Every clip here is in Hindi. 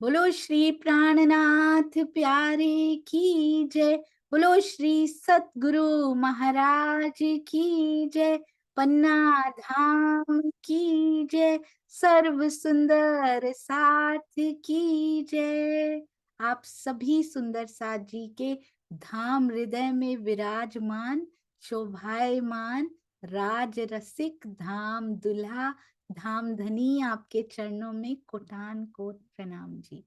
बोलो श्री प्राणनाथ प्यारे की जय। बोलो श्री सतगुरु महाराज की जय। पन्ना धाम की जय। सर्व सुंदर साथ की जय। आप सभी सुंदर साथ जी के धाम हृदय में विराजमान शोभायमान राज रसिक धाम दुल्हा धाम धनी आपके चरणों में कोटान कोट प्रणाम जी।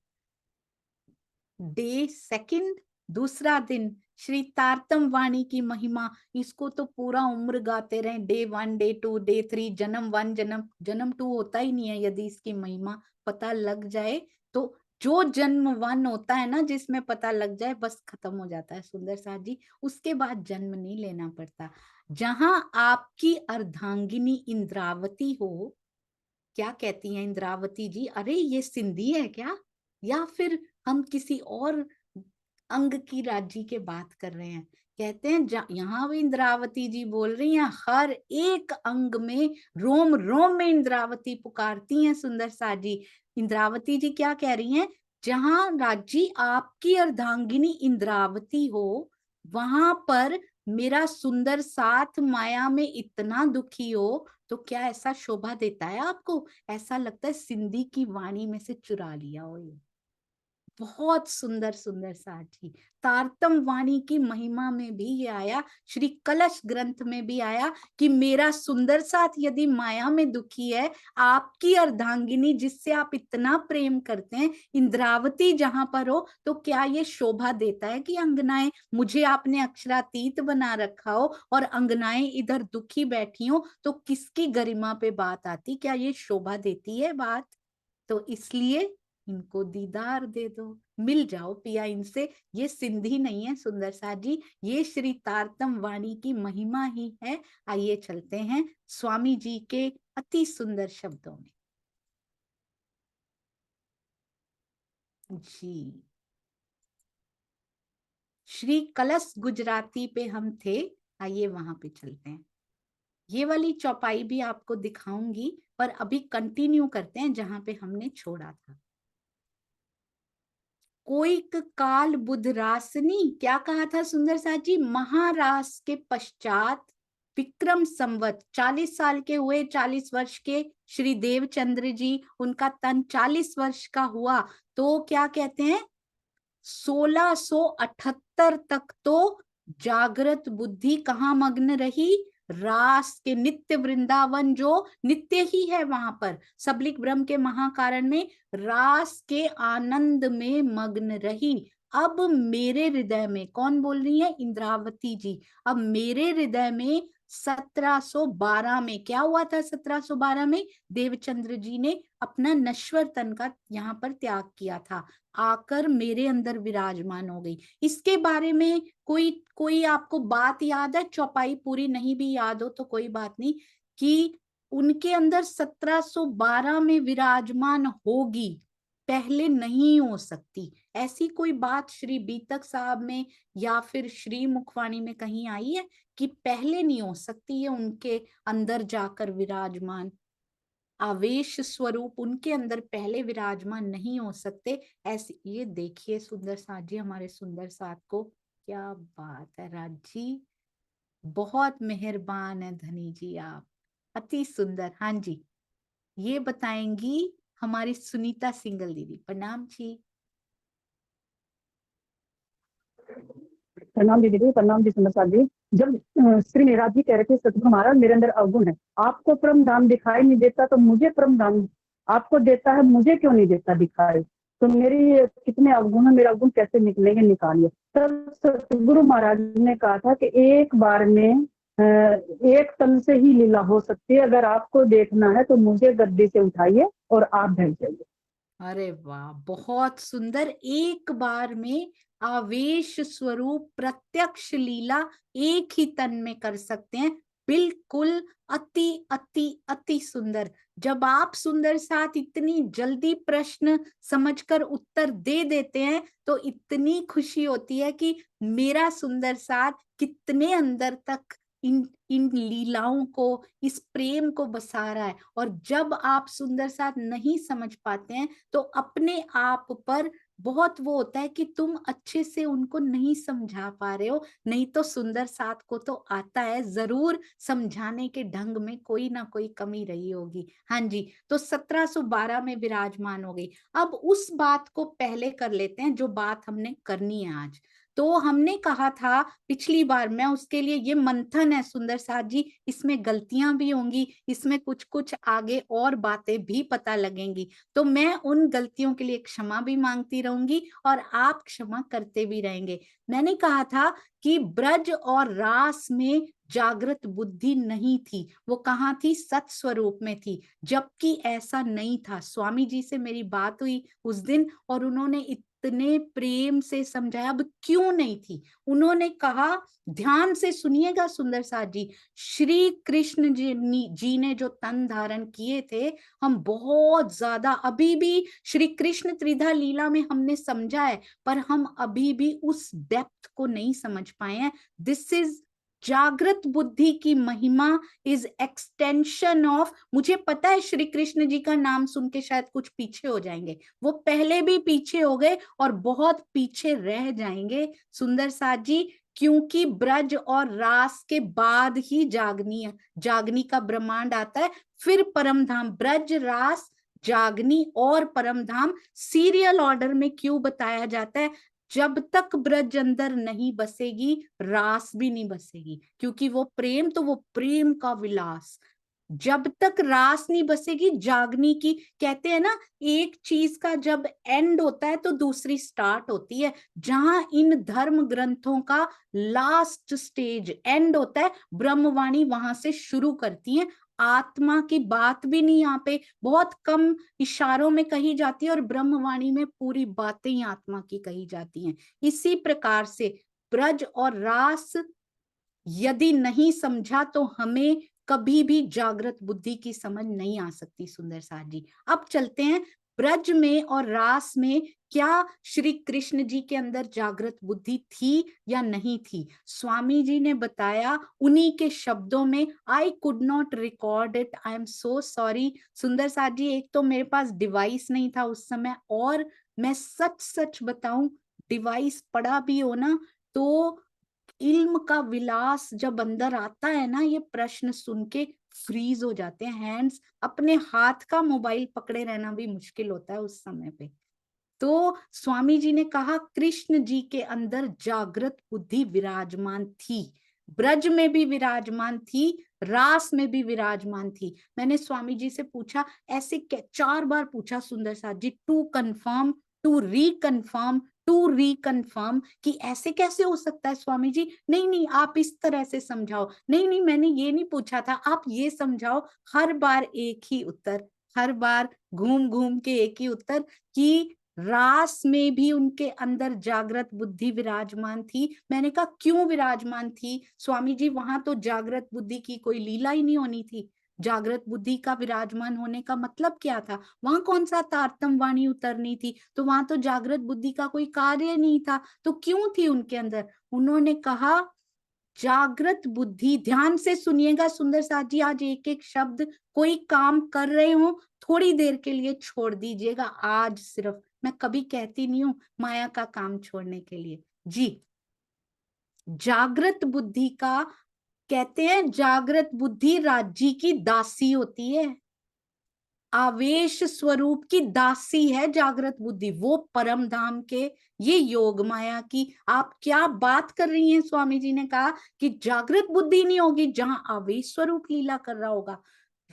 डे सेकंड, दूसरा दिन श्री तारतम वाणी की महिमा, इसको तो पूरा उम्र गाते रहे। Day one, day two, day three, जन्म वन, जन्म टू होता ही नहीं है। यदि इसकी महिमा पता लग जाए तो जो जन्म वन होता है ना, जिसमें पता लग जाए बस खत्म हो जाता है सुंदर साथ जी। उसके बाद जन्म नहीं लेना पड़ता। जहां आपकी अर्धांगिनी इंद्रावती हो, क्या कहती हैं इंद्रावती जी, अरे ये सिंधी है क्या, या फिर हम किसी और अंग की राज्य के बात कर रहे हैं। कहते हैं यहाँ भी इंद्रावती जी बोल रही हैं, हर एक अंग में रोम रोम में इंद्रावती पुकारती हैं सुंदर सा जी। इंद्रावती जी क्या कह रही हैं, जहां राज्य आपकी अर्धांगिनी इंद्रावती हो, वहां पर मेरा सुंदर साथ माया में इतना दुखी हो तो क्या ऐसा शोभा देता है आपको? ऐसा लगता है सिंधी की वाणी में से चुरा लिया हो। ये बहुत सुंदर सुंदर साथी। तारतम वाणी की महिमा में भी ये आया, श्री कलश ग्रंथ में भी आया कि मेरा सुंदर साथ यदि माया में दुखी है, आपकी अर्धांगिनी जिससे आप इतना प्रेम करते हैं इंद्रावती जहां पर हो, तो क्या ये शोभा देता है कि अंगनाएं, मुझे आपने अक्षरातीत बना रखा हो और अंगनाएं इधर दुखी बैठी हो, तो किसकी गरिमा पे बात आती? क्या ये शोभा देती है बात? तो इसलिए इनको दीदार दे दो, मिल जाओ पिया इनसे। ये सिंधी नहीं है सुंदर सा जी, ये श्री तारतम वाणी की महिमा ही है। आइए चलते हैं स्वामी जी के अति सुंदर शब्दों में जी। श्री कलश गुजराती पे हम थे, आइए वहां पे चलते हैं। ये वाली चौपाई भी आपको दिखाऊंगी, पर अभी कंटिन्यू करते हैं जहां पे हमने छोड़ा था। कोइक काल बुध रासनी, क्या कहा था सुंदर साथ जी, महारास के पश्चात विक्रम संवत 40 साल के हुए, 40 वर्ष के श्री देवचंद्र जी, उनका तन 40 वर्ष का हुआ, तो क्या कहते हैं 1678 तक तो जागृत बुद्धि कहाँ मग्न रही? रास के नित्य वृंदावन जो नित्य ही है, वहां पर सबलिक ब्रह्म के महाकारण में रास के आनंद में मग्न रही। अब मेरे हृदय में, कौन बोल रही है? इंद्रावती जी। अब मेरे हृदय में 1712 में क्या हुआ था? 1712 में देवचंद्र जी ने अपना नश्वर तन का यहाँ पर त्याग किया था, आकर मेरे अंदर विराजमान हो गई। इसके बारे में कोई कोई आपको बात याद है? चौपाई पूरी नहीं भी याद हो तो कोई बात नहीं, कि उनके अंदर 1712 में विराजमान होगी, पहले नहीं हो सकती। ऐसी कोई बात श्री बीतक साहब में या फिर श्री मुखवाणी में कहीं आई है कि पहले नहीं हो सकती है उनके अंदर जाकर विराजमान? आवेश स्वरूप उनके अंदर पहले विराजमान नहीं हो सकते। ऐसे ये देखिए सुंदर साथ जी, हमारे सुंदर साथ को, क्या बात है राज जी, बहुत मेहरबान है धनी जी आप, अति सुंदर। हाँ जी, ये बताएंगी हमारी सुनीता सिंगल दीदी। प्रणाम जी। प्रणाम जी दीदी, प्रणाम जी सुंदर साथ जी। जब श्री निराज जी कह रहे थे सतगुरु महाराज मेरे अंदर अवगुण है, आपको परम धाम दिखाई नहीं देता तो मुझे परम धाम आपको देता है, मुझे क्यों नहीं देता दिखाई? तो मेरी कितने अवगुण है, मेरे अवगुण कैसे निकलेंगे, निकालिए। तब सतगुरु महाराज ने कहा था कि एक बार में एक तन से ही लीला हो सकती है, अगर आपको देखना है तो मुझे गद्दी से उठाइए और आप ढल जाइए। अरे वाह, बहुत सुंदर। एक बार में आवेश स्वरूप प्रत्यक्ष लीला एक ही तन में कर सकते हैं, बिल्कुल अति अति अति सुंदर। जब आप सुंदर साथ इतनी जल्दी प्रश्न समझकर उत्तर दे देते हैं तो इतनी खुशी होती है कि मेरा सुंदर साथ कितने अंदर तक इन इन लीलाओं को, इस प्रेम को बसा रहा है। और जब आप सुंदर साथ नहीं समझ पाते हैं तो अपने आप पर बहुत वो होता है कि तुम अच्छे से उनको नहीं समझा पा रहे हो। नहीं तो सुंदर साथ को तो आता है, जरूर समझाने के ढंग में कोई ना कोई कमी रही होगी। हाँ जी, तो 1712 में विराजमान हो गई। अब उस बात को पहले कर लेते हैं जो बात हमने करनी है आज। तो हमने कहा था पिछली बार, मैं उसके लिए, ये मंथन है सुंदर साथ जी, इसमें गलतियां भी होंगी, इसमें कुछ कुछ आगे और बातें भी पता लगेंगी। तो मैं उन गलतियों के लिए क्षमा भी मांगती रहूंगी और आप क्षमा करते भी रहेंगे। मैंने कहा था कि ब्रज और रास में जागृत बुद्धि नहीं थी, वो कहाँ थी? सत स्वरूप में थी। जबकि ऐसा नहीं था। स्वामी जी से मेरी बात हुई उस दिन और उन्होंने इतने प्रेम से समझाया। अब क्यों नहीं थी? उन्होंने कहा, ध्यान से सुनिएगा सुंदर साथ जी, श्री कृष्ण जी ने जो तन धारण किए थे, हम बहुत ज्यादा अभी भी श्री कृष्ण त्रिधा लीला में हमने समझा है, पर हम अभी भी उस डेप्थ को नहीं समझ पाए हैं। दिस इज जागृत बुद्धि की महिमा, इज एक्सटेंशन ऑफ, मुझे पता है श्री कृष्ण जी का नाम सुन के शायद कुछ पीछे हो जाएंगे, वो पहले भी पीछे हो गए और बहुत पीछे रह जाएंगे सुंदर साथ जी, क्योंकि ब्रज और रास के बाद ही जागनी का ब्रह्मांड आता है। फिर परम धाम, ब्रज, रास, जागनी और परम धाम सीरियल ऑर्डर में क्यों बताया जाता है? जब तक ब्रज अंदर नहीं बसेगी, रास भी नहीं बसेगी, क्योंकि वो प्रेम, तो वो प्रेम का विलास। जब तक रास नहीं बसेगी, जागनी की, कहते हैं ना, एक चीज का जब एंड होता है तो दूसरी स्टार्ट होती है। जहां इन धर्म ग्रंथों का लास्ट स्टेज एंड होता है, ब्रह्मवाणी वहां से शुरू करती है। आत्मा की बात भी नहीं यहाँ पे, बहुत कम इशारों में कही जाती है, और ब्रह्मवाणी में पूरी बातें ही आत्मा की कही जाती हैं। इसी प्रकार से ब्रज और रास यदि नहीं समझा तो हमें कभी भी जागृत बुद्धि की समझ नहीं आ सकती सुंदर साथ जी। अब चलते हैं, ब्रज में और रास में क्या श्री कृष्ण जी के अंदर जागृत बुद्धि थी या नहीं थी? स्वामी जी ने बताया उन्हीं के शब्दों में, I could not record it, I am so sorry सुंदर साथ जी। एक तो मेरे पास डिवाइस नहीं था उस समय, और मैं सच सच बताऊं, डिवाइस पड़ा भी हो ना तो इल्म का विलास जब अंदर आता है ना, ये प्रश्न सुन के फ्रीज हो जाते हैं हैंड्स, अपने हाथ का मोबाइल पकड़े रहना भी मुश्किल होता है उस समय पे। तो स्वामी जी ने कहा कृष्ण जी के अंदर जागृत बुद्धि विराजमान थी, ब्रज में भी विराजमान थी, रास में भी विराजमान थी। मैंने स्वामी जी से पूछा, ऐसे 4 बार पूछा सुंदर साथ जी, to confirm, to reconfirm, to reconfirm, कि ऐसे कैसे हो सकता है स्वामी जी? नहीं नहीं, आप इस तरह से समझाओ। नहीं नहीं, मैंने ये नहीं पूछा था, आप ये समझाओ। हर बार एक ही उत्तर, हर बार घूम घूम के एक ही उत्तर, कि रास में भी उनके अंदर जागृत बुद्धि विराजमान थी। मैंने कहा क्यों विराजमान थी स्वामी जी? वहां तो जागृत बुद्धि की कोई लीला ही नहीं होनी थी। जागृत बुद्धि का विराजमान होने का मतलब क्या था? वहां कौन सा तारतम वाणी उतरनी थी? तो वहां तो जागृत बुद्धि का कोई कार्य नहीं था, तो क्यों थी उनके अंदर? उन्होंने कहा जागृत बुद्धि, ध्यान से सुनिएगा सुंदर साथ जी, आज एक एक शब्द, कोई काम कर रहे हो थोड़ी देर के लिए छोड़ दीजिएगा आज सिर्फ, मैं कभी कहती नहीं हूं माया का काम छोड़ने के लिए जी। जागृत बुद्धि का, कहते हैं जागृत बुद्धि राज्य की दासी होती है, आवेश स्वरूप की दासी है जागृत बुद्धि, वो परम धाम के, ये योग माया की। आप क्या बात कर रही हैं? स्वामी जी ने कहा कि जागृत बुद्धि नहीं होगी जहां आवेश स्वरूप लीला कर रहा होगा।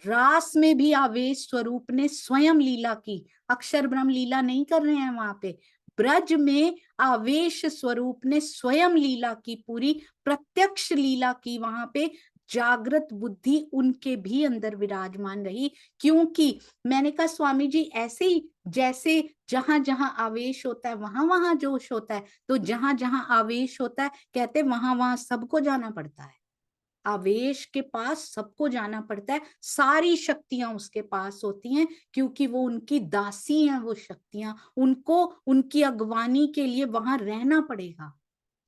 रास में भी आवेश स्वरूप ने स्वयं लीला की, अक्षर ब्रह्म लीला नहीं कर रहे हैं वहां पे। ब्रज में आवेश स्वरूप ने स्वयं लीला की, पूरी प्रत्यक्ष लीला की वहां पे। जागृत बुद्धि उनके भी अंदर विराजमान रही, क्योंकि मैंने कहा स्वामी जी ऐसे ही जैसे जहां जहां आवेश होता है वहां वहां जोश होता है, तो जहां जहां आवेश होता है कहते वहां वहां सबको जाना पड़ता है। आवेश के पास सबको जाना पड़ता है, सारी शक्तियां उसके पास होती हैं, क्योंकि वो उनकी दासी हैं। वो शक्तियां, उनको उनकी अगवानी के लिए वहां रहना पड़ेगा।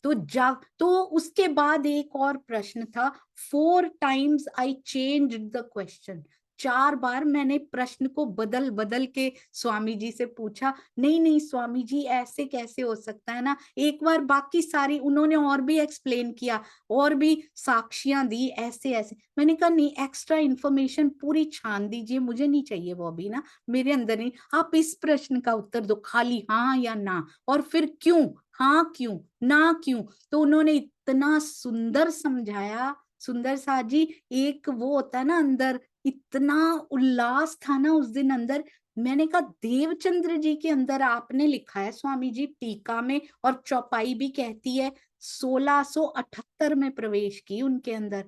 तो उसके बाद एक और प्रश्न था, 4 times I change the question. 4 बार मैंने प्रश्न को बदल बदल के स्वामी जी से पूछा। नहीं नहीं स्वामी जी, ऐसे कैसे हो सकता है ना। एक बार बाकी सारी उन्होंने और भी एक्सप्लेन किया, और भी साक्षियां दी, ऐसे ऐसे। मैंने कहा नहीं, एक्स्ट्रा इन्फॉर्मेशन पूरी छान दीजिए, मुझे नहीं चाहिए वो अभी ना, मेरे अंदर नहीं। आप इस प्रश्न का उत्तर दो, खाली हाँ या ना, और फिर क्यों, हाँ क्यों, ना क्यों। तो उन्होंने इतना सुंदर समझाया सुंदर सा जी। एक वो होता है ना अंदर, इतना उल्लास था ना उस दिन अंदर। मैंने कहा देवचंद्र जी के अंदर आपने लिखा है स्वामी जी टीका में, और चौपाई भी कहती है 1678 में प्रवेश की उनके अंदर।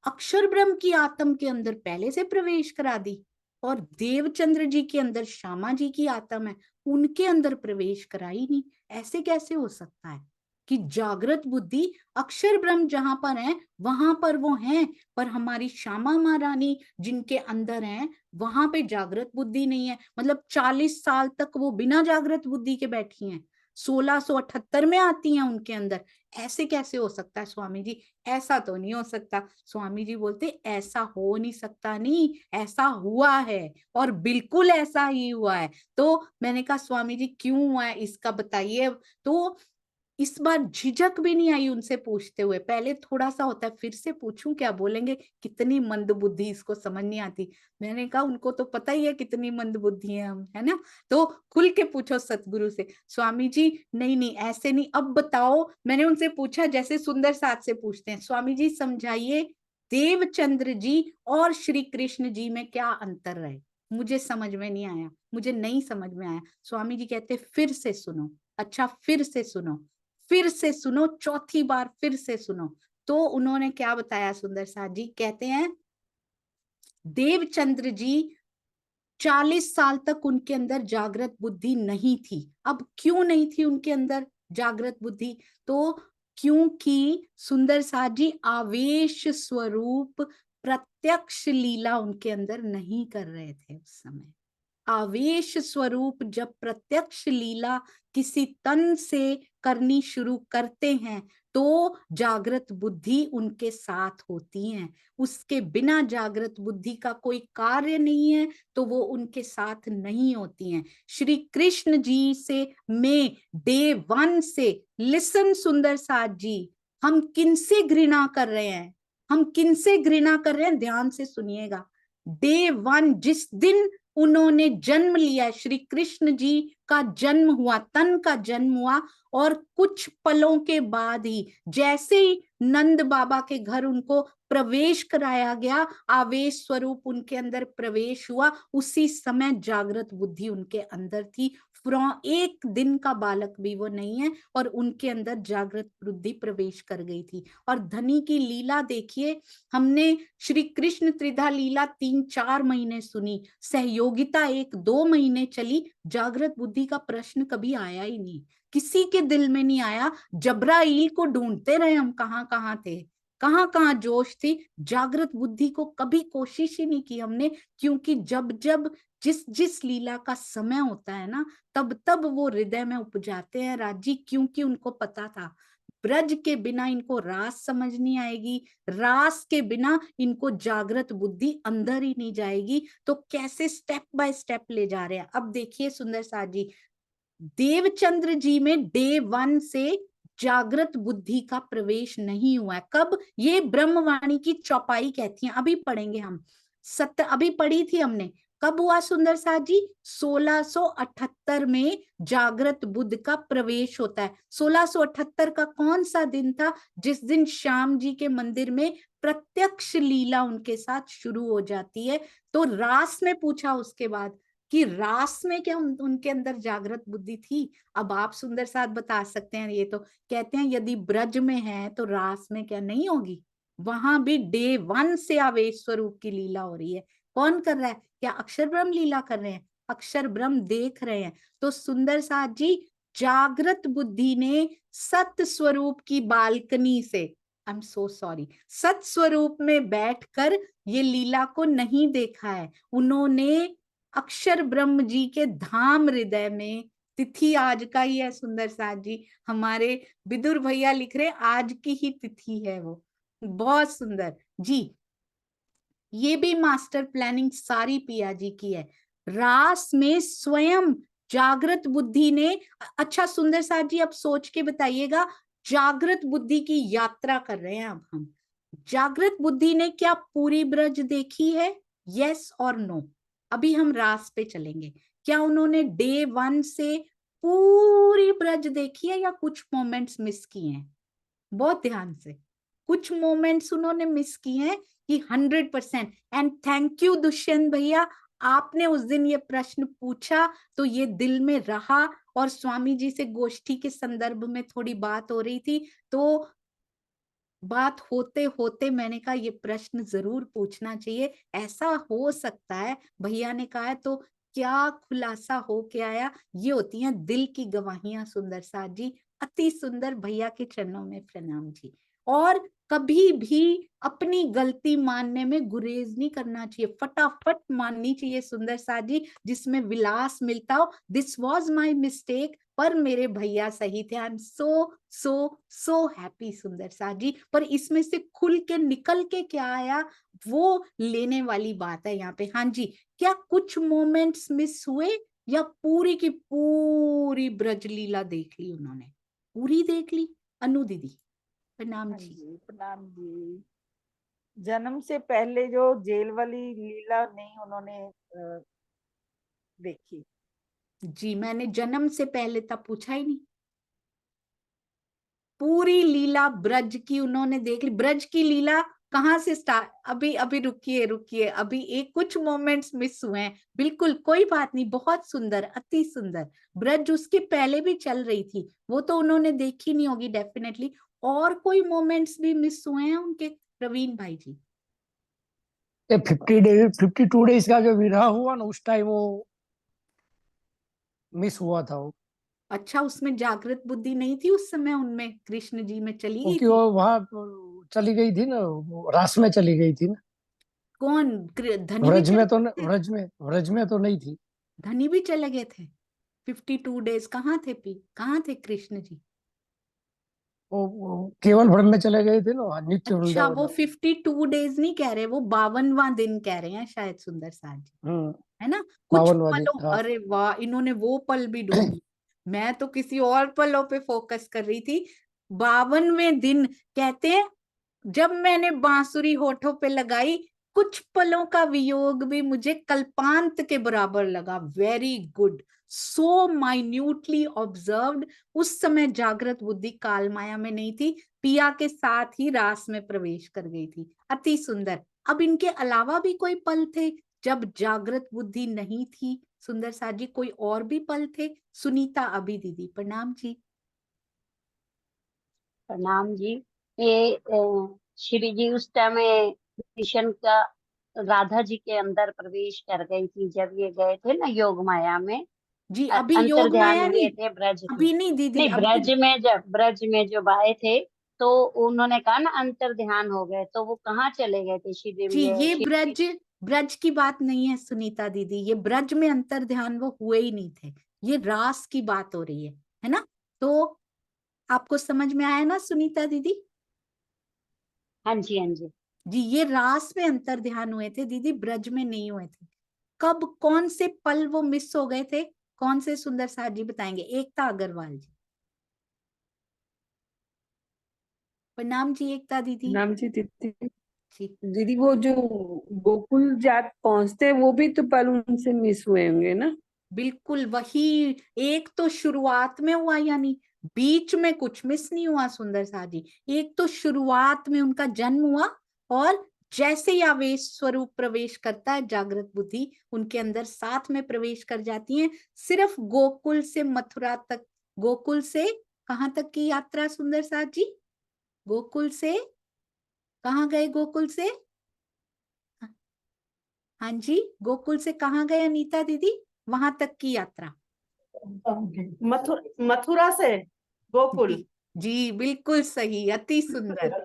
अक्षर ब्रह्म की आत्म के अंदर पहले से प्रवेश करा दी, और देवचंद्र जी के अंदर श्यामा जी की आत्म है, उनके अंदर प्रवेश कराई नहीं। ऐसे कैसे हो सकता है कि जागृत बुद्धि अक्षर ब्रह्म जहां पर है वहां पर वो हैं, पर हमारी श्यामा महारानी जिनके अंदर है वहां पे जागृत बुद्धि नहीं है। मतलब 40 साल तक वो बिना जागृत बुद्धि के बैठी हैं, 1678 में आती हैं उनके अंदर। ऐसे कैसे हो सकता है स्वामी जी, ऐसा तो नहीं हो सकता। स्वामी जी बोलते ऐसा हो नहीं सकता, नहीं ऐसा हुआ है, और बिल्कुल ऐसा ही हुआ है। तो मैंने कहा स्वामी जी क्यों हुआ है इसका बताइए। तो इस बार झिझक भी नहीं आई उनसे पूछते हुए। पहले थोड़ा सा होता है फिर से पूछूं क्या, बोलेंगे कितनी मंद बुद्धि, इसको समझ नहीं आती। मैंने कहा उनको तो पता ही है कितनी मंद बुद्धि है हम, है ना। तो खुल के पूछो सतगुरु से। स्वामी जी नहीं नहीं ऐसे नहीं, अब बताओ। मैंने उनसे पूछा जैसे सुंदर साथ से पूछते हैं, स्वामी जी समझाइए देवचंद्र जी और श्री कृष्ण जी में क्या अंतर है। मुझे समझ में नहीं आया, मुझे नहीं समझ में आया। स्वामी जी कहते फिर से सुनो। अच्छा फिर से सुनो, फिर से सुनो, चौथी बार फिर से सुनो। तो उन्होंने क्या बताया सुंदर साथ जी, कहते हैं देवचंद्र जी 40 साल तक उनके अंदर जागृत बुद्धि नहीं थी। अब क्यों नहीं थी उनके अंदर जागृत बुद्धि, तो क्योंकि सुंदर साथ जी आवेश स्वरूप प्रत्यक्ष लीला उनके अंदर नहीं कर रहे थे उस समय। आवेश स्वरूप जब प्रत्यक्ष लीला किसी तन से करनी शुरू करते हैं तो जागृत बुद्धि उनके साथ होती है। उसके बिना जागृत बुद्धि का कोई कार्य नहीं है, तो वो उनके साथ नहीं होती हैं। श्री कृष्ण जी से मैं डे 1 से, लिसन सुंदर साथ जी, हम किनसे घृणा कर रहे हैं, हम किनसे घृणा कर रहे हैं, ध्यान से सुनिएगा। डे 1 जिस दिन उन्होंने जन्म लिया, श्री कृष्ण जी का जन्म हुआ, तन का जन्म हुआ, और कुछ पलों के बाद ही जैसे ही नंद बाबा के घर उनको प्रवेश कराया गया, आवेश स्वरूप उनके अंदर प्रवेश हुआ, उसी समय जागृत बुद्धि उनके अंदर थी। एक दिन का बालक भी वो नहीं है, और उनके अंदर जागृत बुद्धि प्रवेश कर गई थी। और धनी की लीला देखिए, हमने श्री कृष्ण त्रिधा लीला 3-4 महीने सुनी, सहयोगिता 1-2 महीने चली, जागृत बुद्धि का प्रश्न कभी आया ही नहीं, किसी के दिल में नहीं आया। जबराइल को ढूंढते रहे हम, कहाँ कहाँ थे, कहाँ कहाँ जोश थी, जागृत बुद्धि को कभी कोशिश ही नहीं की हमने। क्योंकि जब जब जिस जिस लीला का समय होता है ना, तब तब वो हृदय में उपजाते हैं राजी। क्योंकि उनको पता था ब्रज के बिना इनको रास समझ नहीं आएगी, रास के बिना इनको जागृत बुद्धि अंदर ही नहीं जाएगी। तो कैसे स्टेप बाय स्टेप ले जा रहे हैं। अब देखिए सुंदर साथ जी, देवचंद्र जी में डे 1 से जागृत बुद्धि का प्रवेश नहीं हुआ है। कब, ये ब्रह्मवाणी की चौपाई कहती है, अभी पढ़ेंगे हम, अभी पढ़ी थी हमने। कब हुआ सुंदर साथ जी, 1678 में जागृत बुद्ध का प्रवेश होता है। 1678 का कौन सा दिन था, जिस दिन श्याम जी के मंदिर में प्रत्यक्ष लीला उनके साथ शुरू हो जाती है। तो रास में पूछा उसके बाद कि रास में क्या उनके अंदर जागृत बुद्धि थी। अब आप सुंदर साथ बता सकते हैं, ये तो कहते हैं यदि ब्रज में है तो रास में क्या नहीं होगी। वहां भी डे 1 से आवेश स्वरूप की लीला हो रही है। कौन कर रहा है, क्या अक्षर ब्रह्म लीला कर रहे हैं, अक्षर ब्रह्म देख रहे हैं। तो सुंदर साथ जी, जागृत बुद्धि ने सत स्वरूप की बालकनी से, आई एम सो सॉरी, सत स्वरूप में बैठकर ये लीला को नहीं देखा है। उन्होंने अक्षर ब्रह्म जी के धाम हृदय में तिथि आज का ही है सुंदर साथ जी। हमारे विदुर भैया लिख रहे आज की ही तिथि है वो। बहुत सुंदर जी। ये भी मास्टर प्लानिंग सारी पिया जी की है। रास में स्वयं जागृत बुद्धि ने, अच्छा सुंदर साथ जी अब सोच के बताइएगा, जागृत बुद्धि की यात्रा कर रहे हैं अब हम। जागृत बुद्धि ने क्या पूरी ब्रज देखी है? यस और नो। अभी हम रास पे चलेंगे। क्या उन्होंने डे 1 से पूरी ब्रज देखी है या कुछ मोमेंट्स मिस किए हैं? बहुत ध्यान से, कुछ मोमेंट्स उन्होंने मिस किए हैं कि 100%। एंड थैंक यू दुष्यंत भैया, आपने उस दिन ये प्रश्न पूछा तो ये दिल में रहा, और स्वामी जी से गोष्ठी के संदर्भ में थोड़ी बात हो रही थी, तो बात होते होते मैंने कहा ये प्रश्न जरूर पूछना चाहिए। ऐसा हो सकता है, भैया ने कहा है, तो क्या खुलासा हो के आया। ये होती हैं दिल की गवाहियां सुंदर साथ जी। अति सुंदर, भैया के चरणों में प्रणाम जी। और कभी भी अपनी गलती मानने में गुरेज नहीं करना चाहिए, फटाफट माननी चाहिए सुंदर साथ जी, जिसमें विलास मिलता हो। दिस वॉज माई मिस्टेक, पर मेरे भैया सही थे। I am so so so happy सुंदर साथ जी। पर इसमें से खुल के निकल के क्या आया, वो लेने वाली बात है यहाँ पे। हाँ जी, क्या कुछ मोमेंट्स मिस हुए या पूरी की पूरी ब्रज लीला देख ली उन्होंने? पूरी देख ली। अनु दीदी प्रणाम हाँ जी। जी, प्रणाम जी। जन्म से पहले जो जेल वाली लीला नहीं उन्होंने देखी। जी मैंने जन्म से पहले तब पूछा ही नहीं। पूरी लीला ब्रज की उन्होंने देख ली। ब्रज की लीला कहाँ से स्टार्ट, अभी अभी रुकिए रुकिए, अभी एक कुछ मोमेंट्स मिस हुए हैं। बिल्कुल कोई बात नहीं, बहुत सुंदर, अति सुंदर। ब्रज उसके पहले भी चल रही थी, वो तो उन्होंने देखी नहीं होगी डेफिनेटली। और कोई मोमेंट्स भी मिस हुए हैं उनके, प्रवीण भाई जी? ये 52 डेज का जो विरह हुआ ना, उस टाइम वो मिस हुआ था वो। अच्छा, उसमें जागृत बुद्धि नहीं थी उस समय, उनमें कृष्ण जी में चली गई क्योंकि थी। वो वहां चली गई थी ना, वो रास में चली गई थी ना। कौन? धनी भी चले गए थे? व्रज में तो नहीं थी। धनी भी चले गए थे। 52 डेज कहाँ थे कहाँ थे कृष्ण जी? वो केवल भ्रम में चले गए थे ना, नित्य अच्छा, वृंदावन वो में। 52 डेज नहीं कह रहे, वो 52वां दिन कह रहे हैं शायद सुंदर साथ जी, हम्म। है ना? कुछ 52 दिन, पलों, हाँ। अरे वाह, इन्होंने वो पल भी ढूंढ लिए। मैं तो किसी और पलों पे फोकस कर रही थी। 52वें दिन कहते हैं, जब मैंने बांसुरी होठों पे लगाई, कुछ पलों का वियोग भी मुझे कल्पांत के बराबर लगा। वेरी गुड, सो माइन्यूटली ऑब्जर्व्ड। उस समय जागृत बुद्धि काल माया में नहीं थी, पिया के साथ ही रास में प्रवेश कर गई थी। अति सुंदर। अब इनके अलावा भी कोई पल थे जब जागृत बुद्धि नहीं थी सुंदर साथ जी? कोई और भी पल थे? सुनीता अभी दीदी प्रणाम जी। प्रणाम जी। ये श्री जी उस टाइम कृष्ण का राधा जी के अंदर प्रवेश कर गई थी जब ये गए थे ना योग माया में। जी अभी अंतर योग ध्यान माया हुए नहीं, थे ब्रज में। अभी नहीं दीदी, नहीं, अभी ब्रज में जब आए थे तो उन्होंने कहा ना अंतर ध्यान हो गए, तो वो कहाँ चले गए थे जी ये श्री ब्रज, ब्रज की बात नहीं है सुनीता दीदी, ये ब्रज में अंतर ध्यान वो हुए ही नहीं थे। ये रास की बात हो रही है ना? तो आपको समझ में आया ना सुनीता दीदी? हाँ जी, हाँ जी। जी ये रास में अंतर ध्यान हुए थे दीदी, ब्रज में नहीं हुए थे। कब, कौन से पल वो मिस हो गए थे? कौन से सुंदर साथ जी बताएंगे? एकता अग्रवाल जी प्रणाम जी। एकता दीदी नाम जी दीदी। जी। दीदी वो जो गोकुल जात पहुंचते वो भी तो पल उनसे मिस हुए होंगे ना। बिल्कुल वही, एक तो शुरुआत में हुआ, यानी बीच में कुछ मिस नहीं हुआ सुंदर साथ जी। एक तो शुरुआत में उनका जन्म हुआ, और जैसे ही आवेश स्वरूप प्रवेश करता है जागृत बुद्धि उनके अंदर साथ में प्रवेश कर जाती है। सिर्फ गोकुल से मथुरा तक, गोकुल से कहाँ तक की यात्रा सुंदर साथ जी? गोकुल से कहाँ गए? गोकुल से, हाँ जी, गोकुल से कहाँ गए अनीता दीदी? वहां तक की यात्रा। मथुरा से गोकुल। जी, जी बिल्कुल सही, अति सुंदर।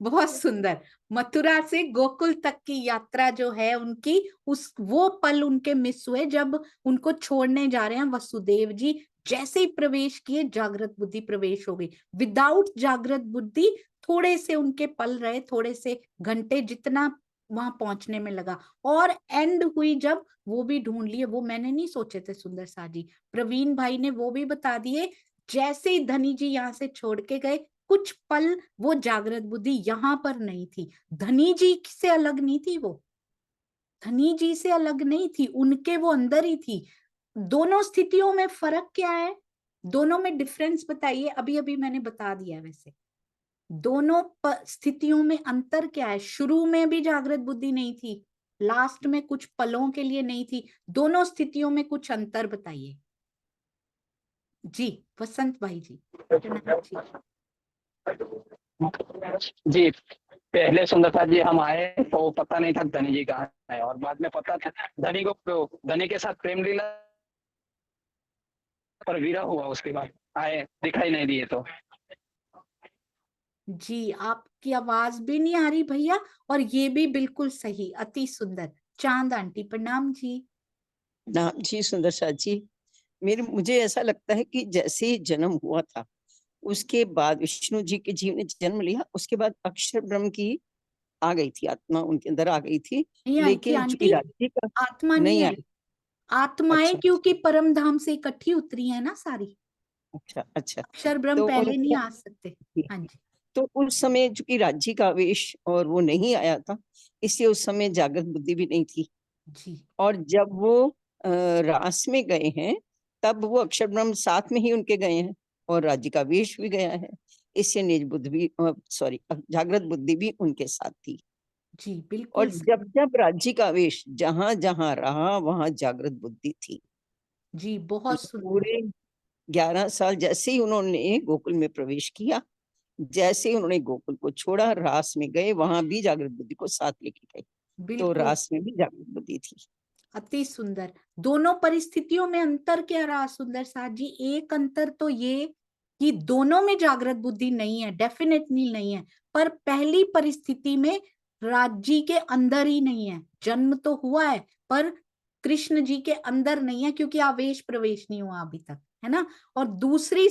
बहुत सुंदर। मथुरा से गोकुल तक की यात्रा जो है उनकी, उस वो पल उनके मिस हुए जब उनको छोड़ने जा रहे हैं वसुदेव जी। जैसे ही प्रवेश किए जागृत बुद्धि प्रवेश हो गई। विदाउट जागृत बुद्धि थोड़े से उनके पल रहे, थोड़े से घंटे जितना वहां पहुंचने में लगा, और एंड हुई जब, वो भी ढूंढ लिए। वो मैंने नहीं सोचे थे सुंदर सा जी, प्रवीण भाई ने वो भी बता दिए। जैसे ही धनी जी यहाँ से छोड़ के गए, कुछ पल वो जागृत बुद्धि यहाँ पर नहीं थी। धनी जी से अलग नहीं थी वो, धनी जी से अलग नहीं थी, उनके वो अंदर ही थी। दोनों स्थितियों में फर्क क्या है, दोनों में डिफरेंस बताइए। अभी अभी मैंने बता दिया। वैसे दोनों स्थितियों में अंतर क्या है? शुरू में भी जागृत बुद्धि नहीं थी, लास्ट में कुछ पलों के लिए नहीं थी। दोनों स्थितियों में कुछ अंतर बताइए जी। वसंत भाई जी, जी, पहले सुंदरता जी हम आए तो पता नहीं था धनी जी कहाँ है, और बाद में पता था धनी के साथ प्रेम लीला पर विरह हुआ, उसके बाद आए दिखाई नहीं दिए। तो जी, आपकी आवाज भी नहीं आ रही भैया, और ये भी बिल्कुल सही, अति सुंदर। चांद आंटी प्रणाम जी। ना जी सुंदर साथ जी, मुझे ऐसा लगता है कि जैसे ही जन्म हुआ था उसके बाद विष्णु जी के जीव ने जन्म लिया, उसके बाद अक्षर ब्रह्म की आ गई थी आत्मा, उनके अंदर आ गई थी। नहीं आई थी लेकिन चूंकि आंटी, राज्य का आत्मा नहीं नहीं आई। आई। आत्माएं अच्छा क्योंकि परम धाम से इकट्ठी उतरी है ना सारी, अच्छा अच्छा। अक्षर ब्रह्म तो पहले नहीं उनको आ सकते। हाँ जी तो उस समय चूंकि राज्य का आवेश और वो नहीं आया था, इसलिए उस समय जागृत बुद्धि भी नहीं थी। जी और जब वो रास में गए हैं, तब वो अक्षर ब्रह्म साथ में ही उनके गए हैं और राज्य का वेश भी गया है। इससे निज बुद्धि भी, सॉरी, जागृत बुद्धि भी उनके साथ थी। जी और बिल्कुल जब सही। जब राज्य का वेश जहां जहां रहा वहां जागृत बुद्धि थी। जी बहुत उस सुंदर। पूरे 11 साल जैसे ही उन्होंने गोकुल में प्रवेश किया, जैसे ही उन्होंने गोकुल को छोड़ा, रास में गए, वहां भी जागृत बुद्धि को साथ लेके गए। तो बिल्कुल रास में भी जागृत बुद्धि थी। अति सुंदर। दोनों परिस्थितियों में अंतर क्या रहा सुंदर साथ जी? एक अंतर तो ये कि दोनों में जागृत बुद्धि नहीं है, डेफिनेटली नहीं है। पर पहली परिस्थिति में राज्य के अंदर ही नहीं है, जन्म तो हुआ है पर कृष्ण जी के अंदर नहीं है, क्योंकि आवेश प्रवेश नहीं हुआ अभी तक, है ना। और दूसरी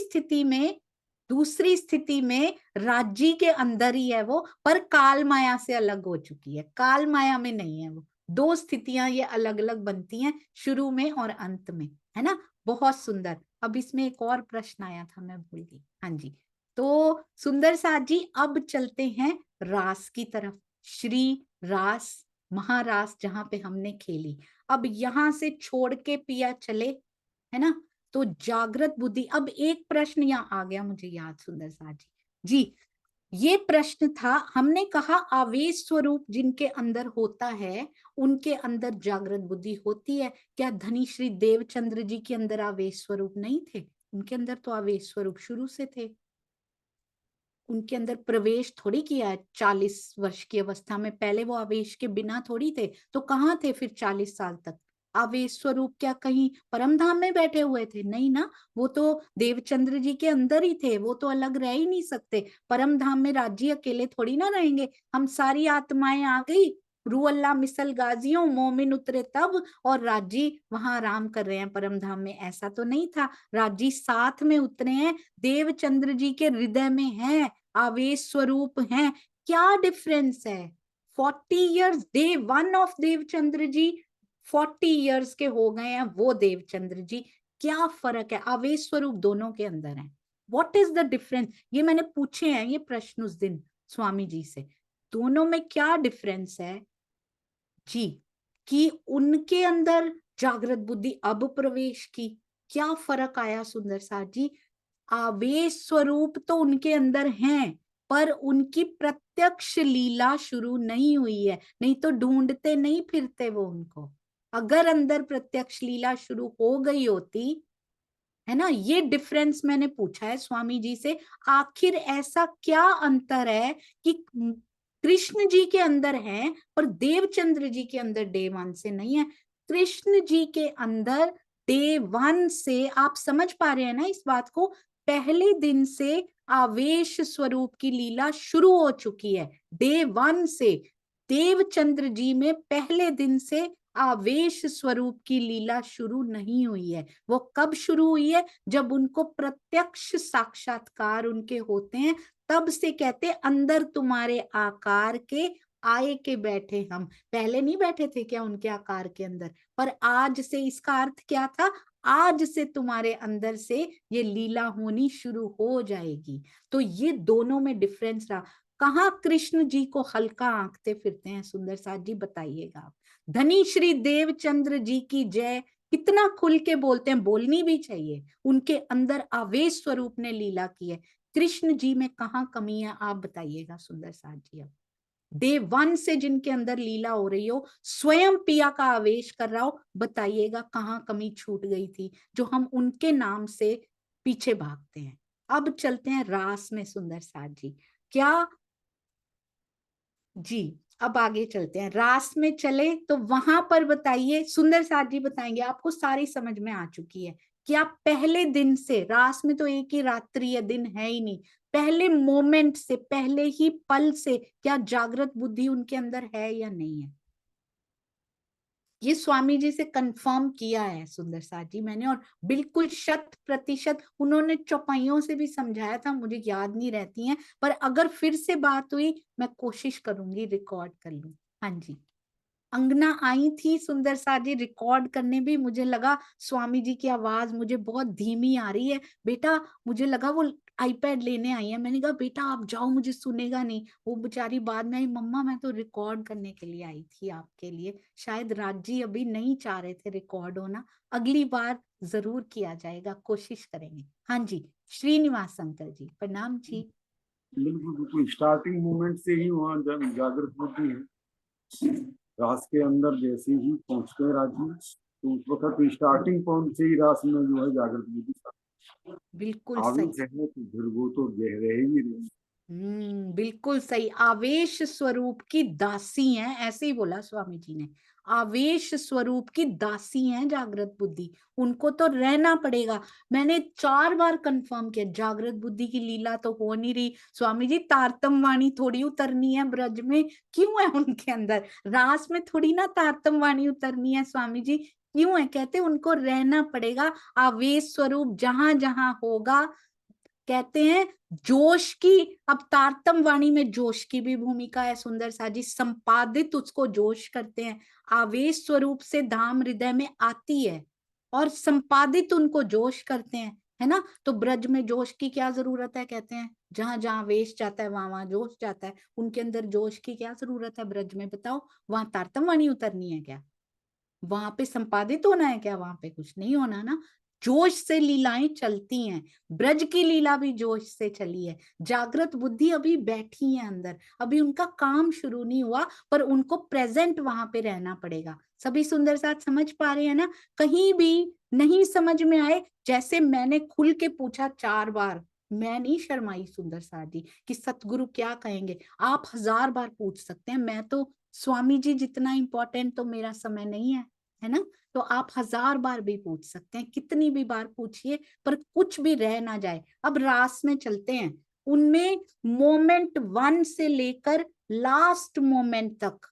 स्थिति में राज्य के अंदर ही है वो, पर काल माया से अलग हो चुकी है, काल माया में नहीं है वो। दो स्थितियां ये अलग अलग बनती हैं, शुरू में और अंत में, है ना। बहुत सुंदर। अब इसमें एक और प्रश्न आया था, मैं भूल गई। हाँ जी, तो सुंदर साथ जी अब चलते हैं रास की तरफ। श्री रास, महारास जहां पे हमने खेली, अब यहां से छोड़ के पिया चले, है ना। तो जागृत बुद्धि, अब एक प्रश्न यहाँ आ गया मुझे याद सुंदर साथ जी। जी, ये प्रश्न था, हमने कहा आवेश स्वरूप जिनके अंदर होता है उनके अंदर जागृत बुद्धि होती है। क्या धनी श्री देवचंद्र जी के अंदर आवेश स्वरूप नहीं थे? उनके अंदर तो आवेश स्वरूप शुरू से थे। उनके अंदर प्रवेश थोड़ी किया है 40 वर्ष की अवस्था में, पहले वो आवेश के बिना थोड़ी थे। तो कहाँ थे फिर 40 साल तक? आवेश स्वरूप क्या कहीं परम धाम में बैठे हुए थे? नहीं ना, वो तो देवचंद्र जी के अंदर ही थे, वो तो अलग रह ही नहीं सकते। परम धाम में राज्य अकेले थोड़ी ना रहेंगे। हम सारी आत्माएं आ गई, रू अल्लाह मिसल गाजियों, मोमिन उतरे तब, और राजी वहां आराम कर रहे हैं परम धाम में, ऐसा तो नहीं था। राजी साथ में उतरे हैं, देवचंद्र जी के हृदय में है, आवेश स्वरूप हैं। क्या डिफरेंस है? 40 years, day 1 of Devchandra ji 40 years के हो गए हैं वो देवचंद्र जी। क्या फर्क है? आवेश स्वरूप दोनों के अंदर है। What is the difference? ये मैंने पूछे हैं ये प्रश्न उस दिन स्वामी जी से, दोनों में क्या डिफरेंस है जी, कि उनके अंदर जागृत बुद्धि अब प्रवेश की, क्या फर्क आया सुंदर साथ जी? आवेश स्वरूप तो उनके अंदर हैं, पर उनकी प्रत्यक्ष लीला शुरू नहीं हुई है, नहीं तो ढूंढते नहीं फिरते वो उनको। अगर अंदर प्रत्यक्ष लीला शुरू हो गई होती, है ना। ये डिफरेंस मैंने पूछा है स्वामी जी से, आखिर ऐसा क्या अंतर है कि कृष्ण जी के अंदर है पर देवचंद्र जी के अंदर डे 1 से नहीं है? कृष्ण जी के अंदर डे 1 से, आप समझ पा रहे हैं ना इस बात को, पहले दिन से आवेश स्वरूप की लीला शुरू हो चुकी है। डे 1 से देवचंद्र जी में पहले दिन से आवेश स्वरूप की लीला शुरू नहीं हुई है। वो कब शुरू हुई है? जब उनको प्रत्यक्ष साक्षात्कार उनके होते हैं, तब से कहते अंदर तुम्हारे आकार के आए के बैठे हम। पहले नहीं बैठे थे क्या उनके आकार के अंदर? पर आज से, इसका अर्थ क्या था? आज से तुम्हारे अंदर से ये लीला होनी शुरू हो जाएगी। तो ये दोनों में डिफरेंस रहा। कहाँ कृष्ण जी को हल्का आंकते फिरते हैं? सुंदर साथ जी बताइएगा आप। धनी श्री देवचंद्र जी की जय कितना खुल के बोलते हैं, बोलनी भी चाहिए। उनके अंदर आवेश स्वरूप ने लीला की है। कृष्ण जी में कहाँ कमी है आप बताइएगा सुंदर साथ जी। अब डे 1 से जिनके अंदर लीला हो रही हो, स्वयं पिया का आवेश कर रहा हो, बताइएगा कहाँ कमी छूट गई थी जो हम उनके नाम से पीछे भागते हैं। अब चलते हैं रास में सुंदर साथ जी। क्या जी, अब आगे चलते हैं। रास में चले तो वहां पर बताइए, सुंदर साथ जी बताएंगे, आपको सारी समझ में आ चुकी है कि आप पहले दिन से, रास में तो एक ही रात्रि या दिन है ही नहीं, पहले मोमेंट से, पहले ही पल से क्या जागृत बुद्धि उनके अंदर है या नहीं है? ये स्वामी जी से कंफर्म किया है सुंदर साथ जी मैंने, और बिल्कुल 100% उन्होंने चौपाइयों से भी समझाया था, मुझे याद नहीं रहती हैं, पर अगर फिर से बात हुई मैं कोशिश करूंगी रिकॉर्ड कर लूं। हाँ जी, अंगना आई थी सुंदर साथ जी रिकॉर्ड करने भी। मुझे लगा स्वामी जी की आवाज मुझे बहुत धीमी आ रही है, बेटा मुझे लगा वो आईपैड लेने आई है। मैंने कहा बेटा आप जाओ, मुझे सुनेगा नहीं। वो बेचारी बाद में आई, मम्मा मैं तो रिकॉर्ड करने के लिए आई थी आपके लिए। शायद राज जी अभी नहीं चाह रहे थे रिकॉर्ड होना, अगली बार जरूर किया जाएगा, कोशिश करेंगे। हाँ जी, श्रीनिवास अंकल जी प्रणाम जी। बिल्कुल बिल्कुल, स्टार्टिंग मोमेंट से ही वहाँ जागृत बुद्धि है। रास के अंदर जैसे ही पहुंचते हैं राजी, तो उस वक्त स्टार्टिंग पॉइंट से ही रास में जो है जागृत बुद्धि बिल्कुल आगे सही। है, तो फिर वो तो गहरे ही रहेगी। बिल्कुल सही। आवेश स्वरूप की दासी हैं, ऐसे ही बोला स्वामी जी ने। आवेश स्वरूप की दासी हैं जागृत बुद्धि, उनको तो रहना पड़ेगा। मैंने 4 बार कंफर्म किया, जागृत बुद्धि की लीला तो हो नहीं रही स्वामी जी, तारतम वाणी थोड़ी उतरनी है ब्रज में, क्यों है उनके अंदर? रास में थोड़ी ना तारतम वाणी उतरनी है स्वामी जी, क्यों है? कहते उनको रहना पड़ेगा। आवेश स्वरूप जहां जहां होगा, कहते हैं जोश की, अब तारतम वाणी में जोश की भी भूमिका है सुंदर साजी, संपादित उसको जोश करते हैं। आवेश स्वरूप से धाम हृदय में आती है और संपादित उनको जोश करते हैं, है ना? तो ब्रज में जोश की क्या जरूरत है? कहते हैं जहां जहां वेश जाता है वहां वहां जोश जाता है। उनके अंदर जोश की क्या जरूरत है ब्रज में? बताओ, वहां तारतम वाणी उतरनी है क्या? वहां पे संपादित होना है क्या? वहां पे कुछ नहीं होना ना। जोश से लीलाएं चलती हैं, ब्रज की लीला भी जोश से चली है। जागृत बुद्धि अभी बैठी है अंदर, अभी उनका काम शुरू नहीं हुआ, पर उनको प्रेजेंट वहां पे रहना पड़ेगा। सभी सुंदर साथ समझ पा रहे हैं ना? कहीं भी नहीं समझ में आए, जैसे मैंने खुल के पूछा 4 बार, मैं नहीं शर्माई सुंदर साथ जी कि सतगुरु क्या कहेंगे। आप 1000 बार पूछ सकते हैं, मैं तो स्वामी जी जितना इंपॉर्टेंट तो मेरा समय नहीं है ना? तो आप 1000 बार भी पूछ सकते हैं, कितनी भी बार पूछिए, पर कुछ भी रह ना जाए। अब रास में चलते हैं, उनमें मोमेंट 1 से लेकर लास्ट मोमेंट तक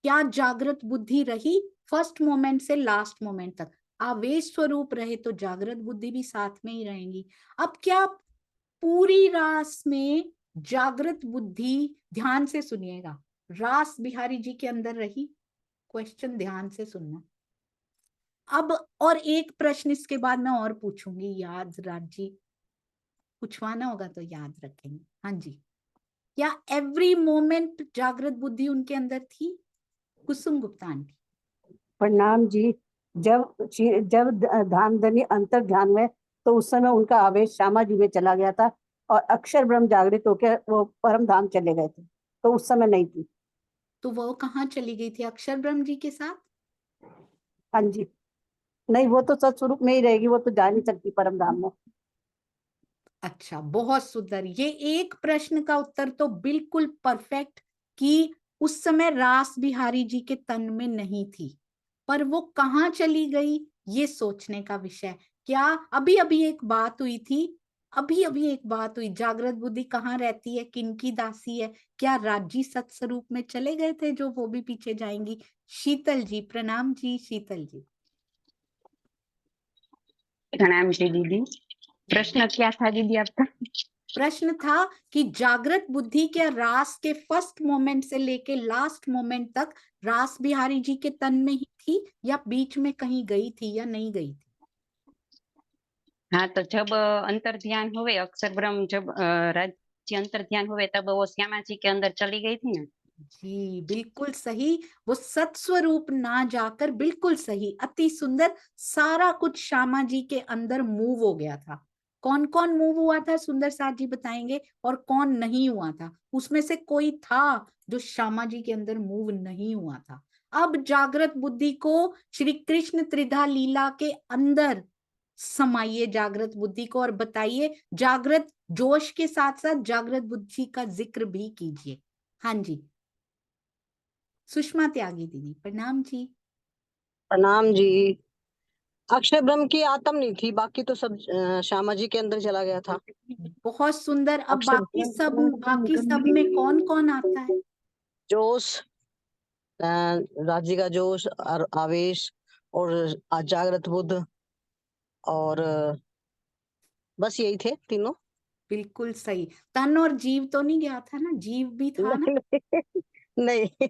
क्या जागृत बुद्धि रही? फर्स्ट मोमेंट से लास्ट मोमेंट तक आवेश स्वरूप रहे तो जागृत बुद्धि भी साथ में ही रहेंगी। अब क्या पूरी रास में जागृत बुद्धि, ध्यान से सुनिएगा, रास बिहारी जी के अंदर रही? क्वेश्चन ध्यान से सुनना। अब और एक प्रश्न इसके बाद मैं और पूछूंगी, याद राज जी पूछवाना होगा तो याद रखेंगे। हाँ जी, क्या एवरी मोमेंट जागृत बुद्धि उनके अंदर थी? कुसुम गुप्ता आंटी प्रणाम जी। जब धाम धनी अंतर ध्यान में, तो उस समय उनका आवेश श्यामा जी में चला गया था और अक्षर ब्रह्म जागृत होकर वो परम धाम चले गए थे, तो उस समय नहीं थी। तो वो कहाँ चली गई थी? अक्षर ब्रह्म जी के साथ? हाँ जी, नहीं वो तो सत्स्वरूप में ही रहेगी, वो तो जा नहीं सकती परम धाम में। अच्छा, बहुत सुंदर। ये एक प्रश्न का उत्तर तो बिल्कुल परफेक्ट कि उस समय रास बिहारी जी के तन में नहीं थी, पर वो कहाँ चली गई ये सोचने का विषय। क्या अभी अभी एक बात हुई थी अभी अभी एक बात हुई, जागृत बुद्धि कहाँ रहती है, किनकी दासी है? क्या राजी सत्स्वरूप में चले गए थे जो, वो भी पीछे जाएंगी? शीतल जी, प्रणाम जी, शीतल जी। प्रणाम जी दीदी। प्रश्न क्या था दीदी आपका? प्रश्न था कि जागृत बुद्धि क्या रास के फर्स्ट मोमेंट से लेके लास्ट मोमेंट तक रास बिहारी जी के तन में ही थी, या बीच में कहीं गई थी या नहीं गई थी? हाँ, तो जब अंतर ध्यान हुए, अक्षर ब्रह्म जब राज्य अंतर ध्यान हुए, तब वो श्यामा जी के अंदर चली गई थी ना। जी बिल्कुल सही, वो सत्स्वरूप ना जाकर, बिल्कुल सही, अति सुंदर, सारा कुछ श्यामा जी के अंदर मूव हो गया था। कौन कौन मूव हुआ था सुंदर साथ जी बताएंगे, और कौन नहीं हुआ था? उसमें से कोई था जो श्यामा जी के अंदर मूव नहीं हुआ था। अब जागृत बुद्धि को श्री कृष्ण त्रिधा लीला के अंदर समाइए जागृत बुद्धि को, और बताइए, जागृत जोश के साथ साथ जागृत बुद्धि का जिक्र भी कीजिए। हाँ जी, सुषमा त्यागी दीदी, प्रणाम जी। प्रणाम जी। अक्षय ब्रह्म की आत्म नहीं थी, बाकी तो सब श्यामा जी के अंदर चला गया था। बहुत सुंदर। अब अक्षर बाकी सब में कौन कौन आता है? जोश, राज्य का जोश और आवेश और जागृत बुद्ध, और बस यही थे तीनों। बिल्कुल सही। तन और जीव तो नहीं गया था ना? जीव भी था ना? नहीं,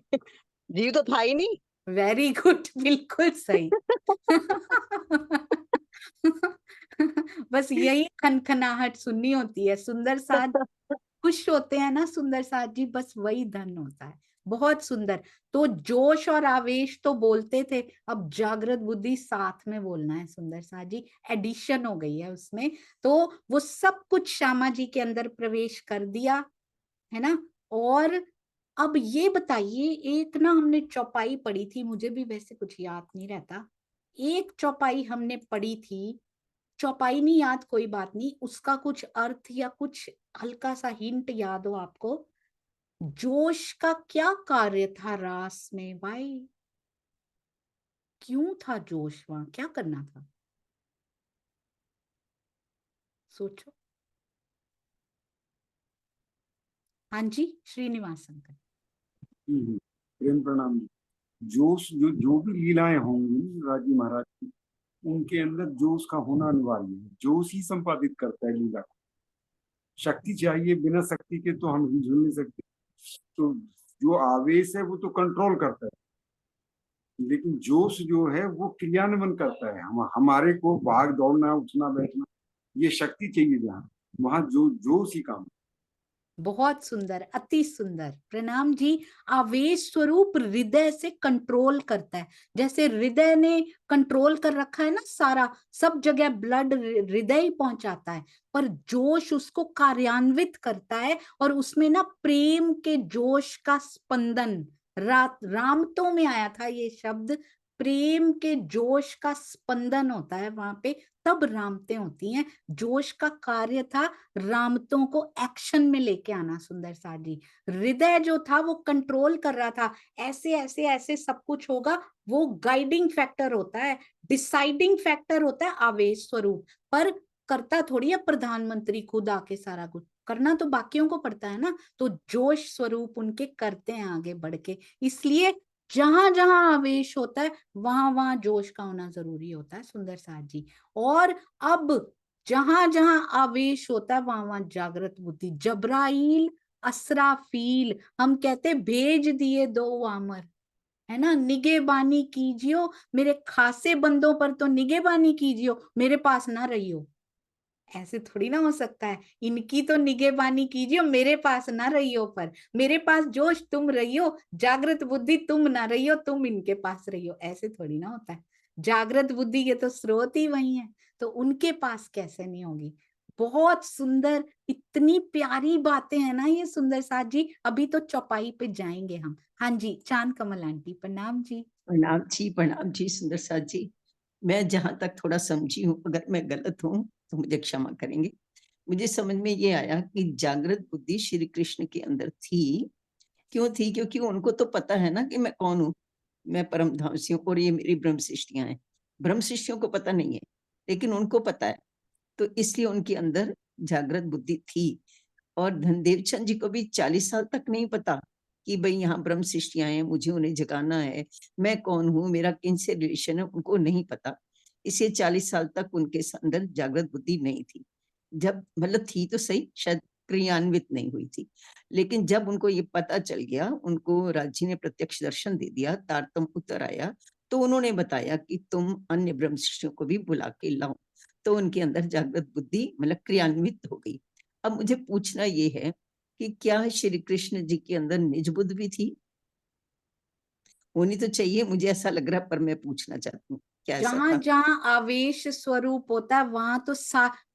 जीव तो था ही नहीं। वेरी गुड, बिल्कुल सही। बस यही खनखनाहट सुननी होती है, सुंदर साथ खुश होते हैं ना सुंदर साथ जी, बस वही धन होता है। बहुत सुंदर। तो जोश और आवेश तो बोलते थे, अब जागृत बुद्धि साथ में बोलना है सुंदर साथ जी, एडिशन हो गई है उसमें। तो वो सब कुछ श्यामा जी के अंदर प्रवेश कर दिया है ना। और अब ये बताइए, एक ना हमने चौपाई पढ़ी थी, मुझे भी वैसे कुछ याद नहीं रहता, एक चौपाई हमने पढ़ी थी, चौपाई नहीं याद, कोई बात नहीं, उसका कुछ अर्थ या कुछ हल्का सा हिंट याद हो आपको? जोश का क्या कार्य था रास में भाई? क्यों था जोश वहां, क्या करना था? सोचो। हाँ जी, श्रीनिवास अंकल। प्रेम प्रणाम। जोश जो जो भी लीलाएं होंगी राजी महाराज की, उनके अंदर जोश का होना अनिवार्य है। जोश ही संपादित करता है लीला को। शक्ति चाहिए, बिना शक्ति के तो हम ही झूल नहीं सकते। तो जो आवेश है वो तो कंट्रोल करता है, लेकिन जोश जो है वो क्रियान्वयन करता है। हमारे को भाग दौड़ना, उठना बैठना, ये शक्ति चाहिए जहाँ, वहां जो जोश ही काम। बहुत सुंदर, अति सुंदर, प्रणाम जी। आवेश स्वरूप हृदय से कंट्रोल करता है, जैसे हृदय ने कंट्रोल कर रखा है ना सारा, सब जगह ब्लड हृदय ही पहुंचाता है, पर जोश उसको कार्यान्वित करता है, और उसमें ना प्रेम के जोश का स्पंदन, रामतों में आया था ये शब्द, प्रेम के जोश का स्पंदन होता है वहां पे, तब रामतें होती हैं। जोश का कार्य था रामतों को एक्शन में लेके आना। सुंदर साथ जी, हृदय जो था वो कंट्रोल कर रहा था, ऐसे ऐसे ऐसे सब कुछ होगा, वो गाइडिंग फैक्टर होता है, डिसाइडिंग फैक्टर होता है आवेश स्वरूप, पर करता थोड़ी है प्रधानमंत्री खुद आके सारा कुछ, करना तो बाकियों को पड़ता है ना। तो जोश स्वरूप उनके करते हैं आगे बढ़ के, इसलिए जहां जहां आवेश होता है वहां वहां जोश का होना जरूरी होता है सुंदर साथ जी। और अब जहां जहां आवेश होता है वहां वहां जागृत बुद्धि, जबराइल असराफील, हम कहते भेज दिए दो वामर, है ना, निगेबानी कीजियो मेरे खासे बंदों पर, तो निगेबानी कीजियो, मेरे पास ना रहियो। ऐसे थोड़ी ना हो सकता है, इनकी तो निगेबानी कीजिए, मेरे पास ना रहियो, पर मेरे पास जोश तुम रहियो, जागृत बुद्धि तुम ना रहियो, तुम इनके पास रहियो, ऐसे थोड़ी ना होता है। जागृत बुद्धि के तो स्रोत ही वही है, तो उनके पास कैसे नहीं होगी? बहुत सुंदर, इतनी प्यारी बातें हैं ना ये सुंदर साथ जी। अभी तो चौपाई पे जाएंगे हम। हाँ जी, चांद कमल आंटी, प्रणाम जी। प्रणाम जी सुंदर साथ जी। मैं जहां तक थोड़ा समझी हूँ, अगर मैं गलत हूँ तो मुझे क्षमा करेंगे। मुझे समझ में ये आया कि जागृत बुद्धि श्री कृष्ण के अंदर थी। क्यों थी? क्योंकि उनको तो पता है ना कि मैं कौन हूँ, मैं परम धामसी हूँ और ये मेरी ब्रह्म सृष्टियां हैं। ब्रह्म सृष्टियों को पता नहीं है, लेकिन उनको पता है, तो इसलिए उनके अंदर जागृत बुद्धि थी। और धनदेव चंद जी को भी 40 साल तक नहीं पता कि भाई यहाँ ब्रह्म सृष्टियां हैं, मुझे उन्हें जगाना है, मैं कौन हूँ, मेरा किनसे रिलेशन है, उनको नहीं पता। इसलिए 40 साल तक उनके अंदर जागृत बुद्धि नहीं थी। जब मतलब थी तो सही, शायद क्रियान्वित नहीं हुई थी। लेकिन जब उनको ये पता चल गया, उनको राजी ने प्रत्यक्ष दर्शन दे दिया, तारतम उतर आया, तो उन्होंने बताया कि तुम अन्य ब्रह्म सृष्टियों को भी बुला के लाओ। तो उनके अंदर जागृत बुद्धि मतलब क्रियान्वित हो गई। अब मुझे पूछना ये है कि क्या श्री कृष्ण जी के अंदर निज बुद्धि भी थी? होनी तो चाहिए, मुझे ऐसा लग रहा है, पर मैं पूछना चाहती हूँ क्या ऐसा जहां था? जहां आवेश स्वरूप होता है वहां तो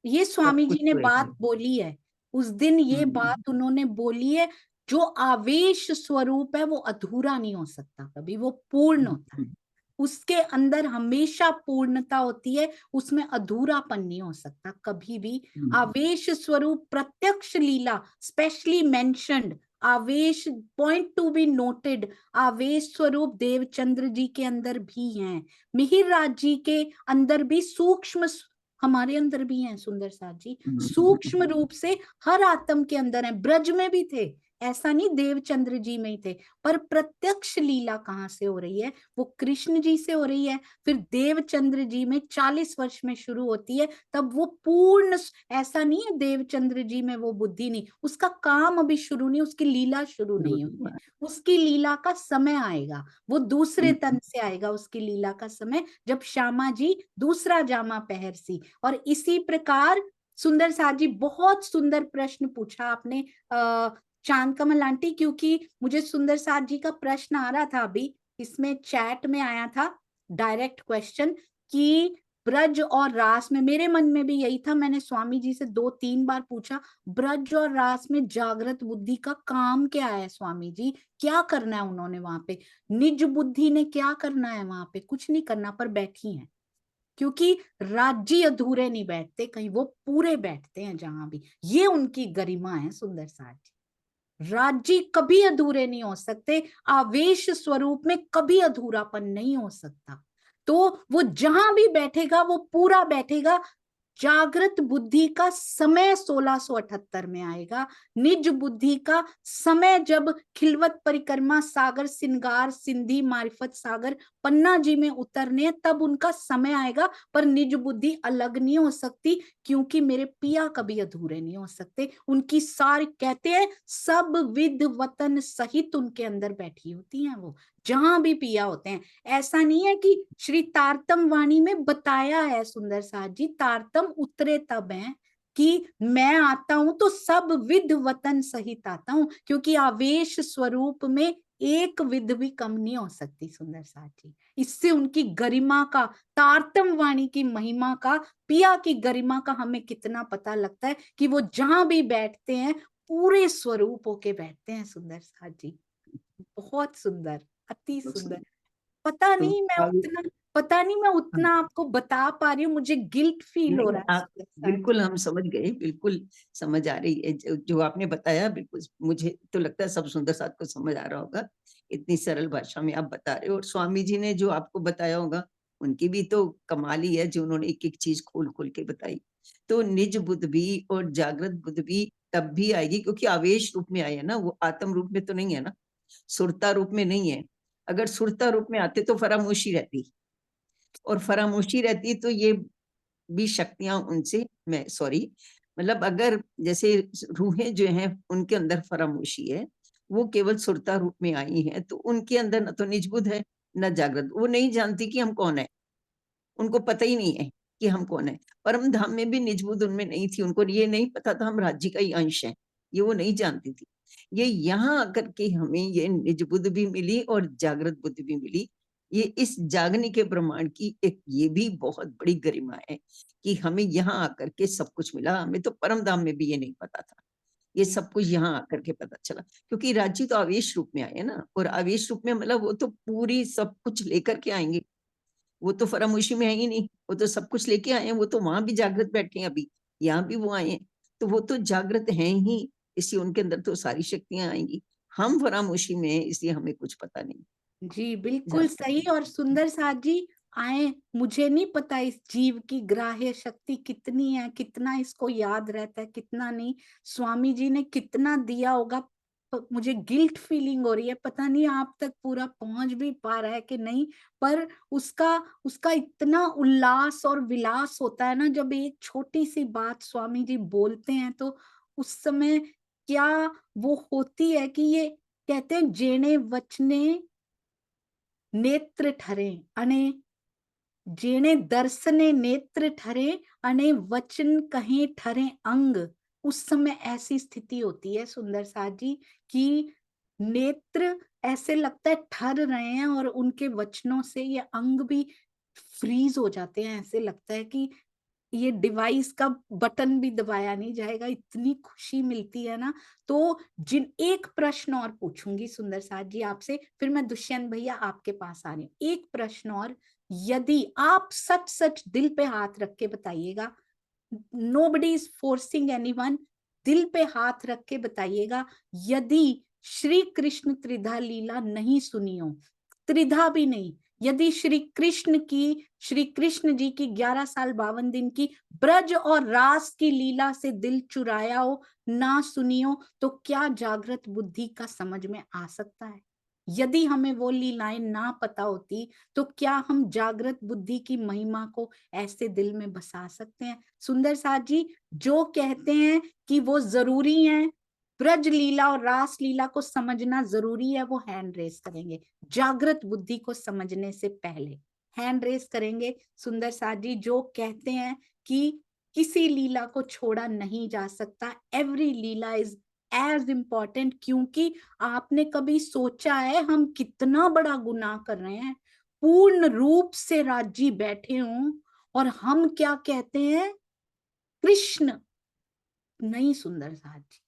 ये सब स्वामी कुछ जी ने तो एक बात है। बोली है, उस दिन ये हम्म, बात उन्होंने बोली है। जो आवेश स्वरूप है वो अधूरा नहीं हो सकता, कभी वो पूर्ण होता है। उसके अंदर हमेशा पूर्णता होती है, उसमें अधूरापन नहीं हो सकता कभी भी। आवेश स्वरूप प्रत्यक्ष लीला स्पेशली मेंशन्ड, आवेश पॉइंट टू बी नोटेड, आवेश स्वरूप देवचंद्र जी के अंदर भी हैं, मिहिर राज जी के अंदर भी सूक्ष्म, हमारे अंदर भी हैं सुंदर साथ जी, सूक्ष्म रूप से हर आत्म के अंदर है। ब्रज में भी थे, ऐसा नहीं देवचंद्र जी में ही थे, पर प्रत्यक्ष लीला कहाँ से हो रही है? वो कृष्ण जी से हो रही है। फिर देवचंद्र जी में 40 वर्ष में शुरू होती है, तब वो पूर्ण, ऐसा नहीं है देवचंद्र जी में वो बुद्धि नहीं, उसका काम अभी शुरू नहीं, उसकी लीला शुरू नहीं हुई है। उसकी लीला का समय आएगा, वो दूसरे तन से आएगा, उसकी लीला का समय, जब श्यामा जी दूसरा जामा पहर सी। और इसी प्रकार सुंदर साथ जी, बहुत सुंदर प्रश्न पूछा आपने चांद कमल आंटी, क्योंकि मुझे सुंदर साथ जी का प्रश्न आ रहा था अभी, इसमें चैट में आया था डायरेक्ट क्वेश्चन कि ब्रज और रास में, मेरे मन में भी यही था, मैंने स्वामी जी से 2-3 बार पूछा, ब्रज और रास में जागृत बुद्धि का काम क्या है स्वामी जी, क्या करना है उन्होंने वहां पे? निज बुद्धि ने क्या करना है वहां पे? कुछ नहीं करना, पर बैठी है, क्योंकि राज्य अधूरे नहीं बैठते कहीं, वो पूरे बैठते हैं जहां भी। ये उनकी गरिमा है सुंदर साथ जी। राज्य कभी अधूरे नहीं हो सकते, आवेश स्वरूप में कभी अधूरापन नहीं हो सकता। तो वो जहां भी बैठेगा वो पूरा बैठेगा। जागृत बुद्धि का समय 1678 में आएगा, निज बुद्धि का समय जब खिलवत परिक्रमा सागर सिंगार सिंधी मारिफत सागर पन्ना जी में उतरने, तब उनका समय आएगा। पर निज बुद्धि अलग नहीं हो सकती, क्योंकि मेरे पिया कभी अधूरे नहीं हो सकते। उनकी सारी, कहते हैं सब विध वतन सहित उनके अंदर बैठी होती हैं वो, जहां भी पिया होते हैं। ऐसा नहीं है कि श्री तारतम वाणी में बताया है सुंदर साथ जी, तारतम उतरे तब हैं कि मैं आता हूं तो सब विध वतन सहित आता हूं, क्योंकि आवेश स्वरूप में एक विध भी कम नहीं हो सकती सुंदर साथ जी। इससे उनकी गरिमा का, तारतम वाणी की महिमा का, पिया की गरिमा का हमें कितना पता लगता है कि वो जहां भी बैठते हैं पूरे स्वरूप होके बैठते हैं सुंदर साथ जी। बहुत सुंदर, अति सुंदर। पता तो नहीं मैं उतना आपको बता पा रही हूँ, मुझे गिल्ट फील हो नहीं, रहा है आप सुंदर साथ बिल्कुल, जी। हम समझ गए, बिल्कुल समझ आ रही है जो आपने बताया। बिल्कुल मुझे तो लगता है सब सुंदर साथ को समझ आ रहा होगा, इतनी सरल भाषा में आप बता रहे हो। और स्वामी जी ने जो आपको बताया होगा, उनकी भी तो कमाल ही है, जो उन्होंने एक एक चीज खोल खोल के बताई। तो निज बुद्धि भी और जागृत बुद्धि भी तब भी आएगी, क्योंकि आवेश रूप में आई है ना, वो आत्म रूप में तो नहीं है ना, सुरता रूप में नहीं है। अगर सुरता रूप में आते तो फरामोशी रहती, और फरामोशी रहती तो ये भी शक्तियां उनसे, मैं सॉरी, मतलब अगर जैसे रूहें जो हैं उनके अंदर फरामोशी है, वो केवल सुरता रूप में आई हैं, तो उनके अंदर न तो निजबुद्ध है न जागृत। वो नहीं जानती कि हम कौन है, उनको पता ही नहीं है कि हम कौन है। परम धाम में भी निजबुद्ध उनमें नहीं थी, उनको ये नहीं पता था हम राज्य का ही अंश है, ये वो नहीं जानती थी। ये यहाँ आकर के हमें ये निजबुद्ध भी मिली और जागृत बुद्धि भी मिली। ये इस जागने के प्रमाण की एक ये भी बहुत बड़ी गरिमा है कि हमें यहाँ आकर के सब कुछ मिला। हमें तो परम धाम में भी ये नहीं पता था, ये सब कुछ यहाँ आकर के पता चला। क्योंकि राज्य तो आवेश रूप में आए ना, और आवेश रूप में मतलब वो तो पूरी सब कुछ लेकर के आएंगे, वो तो फरामोशी में है ही नहीं, वो तो सब कुछ लेके आए हैं। वो तो वहां भी जागृत बैठे हैं, अभी यहाँ भी वो आए हैं, तो वो तो जागृत हैं ही, इसलिए उनके अंदर तो सारी शक्तियां आएंगी। हम फरामोशी में हैं, इसलिए हमें कुछ पता नहीं। जी बिल्कुल सही। और सुंदर साथ जी, आए। मुझे नहीं पता इस जीव की ग्राह्य शक्ति कितनी है, कितना इसको याद रहता है, कितना नहीं। स्वामी जी ने कितना दिया होगा, मुझे गिल्ट फीलिंग हो रही है, पता नहीं आप तक पूरा पहुंच भी पा रहा है कि नहीं। पर उसका उसका इतना उल्लास और विलास होता है ना, जब एक छोटी सी बात स्वामी जी बोलते हैं तो उस समय क्या वो होती है कि ये कहते हैं जेने वचने नेत्र ठरे अने, जेने दर्शने नेत्र ठरे अने वचन कहे ठरे अंग। उस समय ऐसी स्थिति होती है सुंदर साथ जी कि नेत्र ऐसे लगता है ठर रहे हैं और उनके वचनों से ये अंग भी फ्रीज हो जाते हैं। ऐसे लगता है कि ये डिवाइस का बटन भी दबाया नहीं जाएगा, इतनी खुशी मिलती है ना। तो जिन एक प्रश्न और पूछूंगी सुंदर साथ जी आपसे, फिर मैं दुष्यंत भैया आपके पास आ रही हूँ। एक प्रश्न और, यदि आप सच सच दिल पे हाथ रख के बताइएगा, नोबडी इज फोर्सिंग एनीवन, दिल पे हाथ रख के बताइएगा, यदि श्री कृष्ण त्रिधा लीला नहीं सुनी हो, त्रिधा भी नहीं, यदि श्री कृष्ण जी की 11 साल 52 दिन की ब्रज और रास की लीला से दिल चुराया हो, ना सुनी हो, तो क्या जागृत बुद्धि का समझ में आ सकता है? यदि हमें वो लीलाएं ना पता होती तो क्या हम जागृत बुद्धि की महिमा को ऐसे दिल में बसा सकते हैं? सुंदर साथ जी जो कहते हैं कि वो जरूरी है, ब्रज लीला और रास लीला को समझना जरूरी है, वो हैंड रेस करेंगे। जागृत बुद्धि को समझने से पहले हैंड रेस करेंगे सुंदर साथ जी जो कहते हैं कि किसी लीला को छोड़ा नहीं जा सकता, every leela is as important. क्योंकि आपने कभी सोचा है हम कितना बड़ा गुनाह कर रहे हैं? पूर्ण रूप से राजी बैठे हों और हम क्या कहते हैं, कृष्ण नहीं सुंदर साथ जी,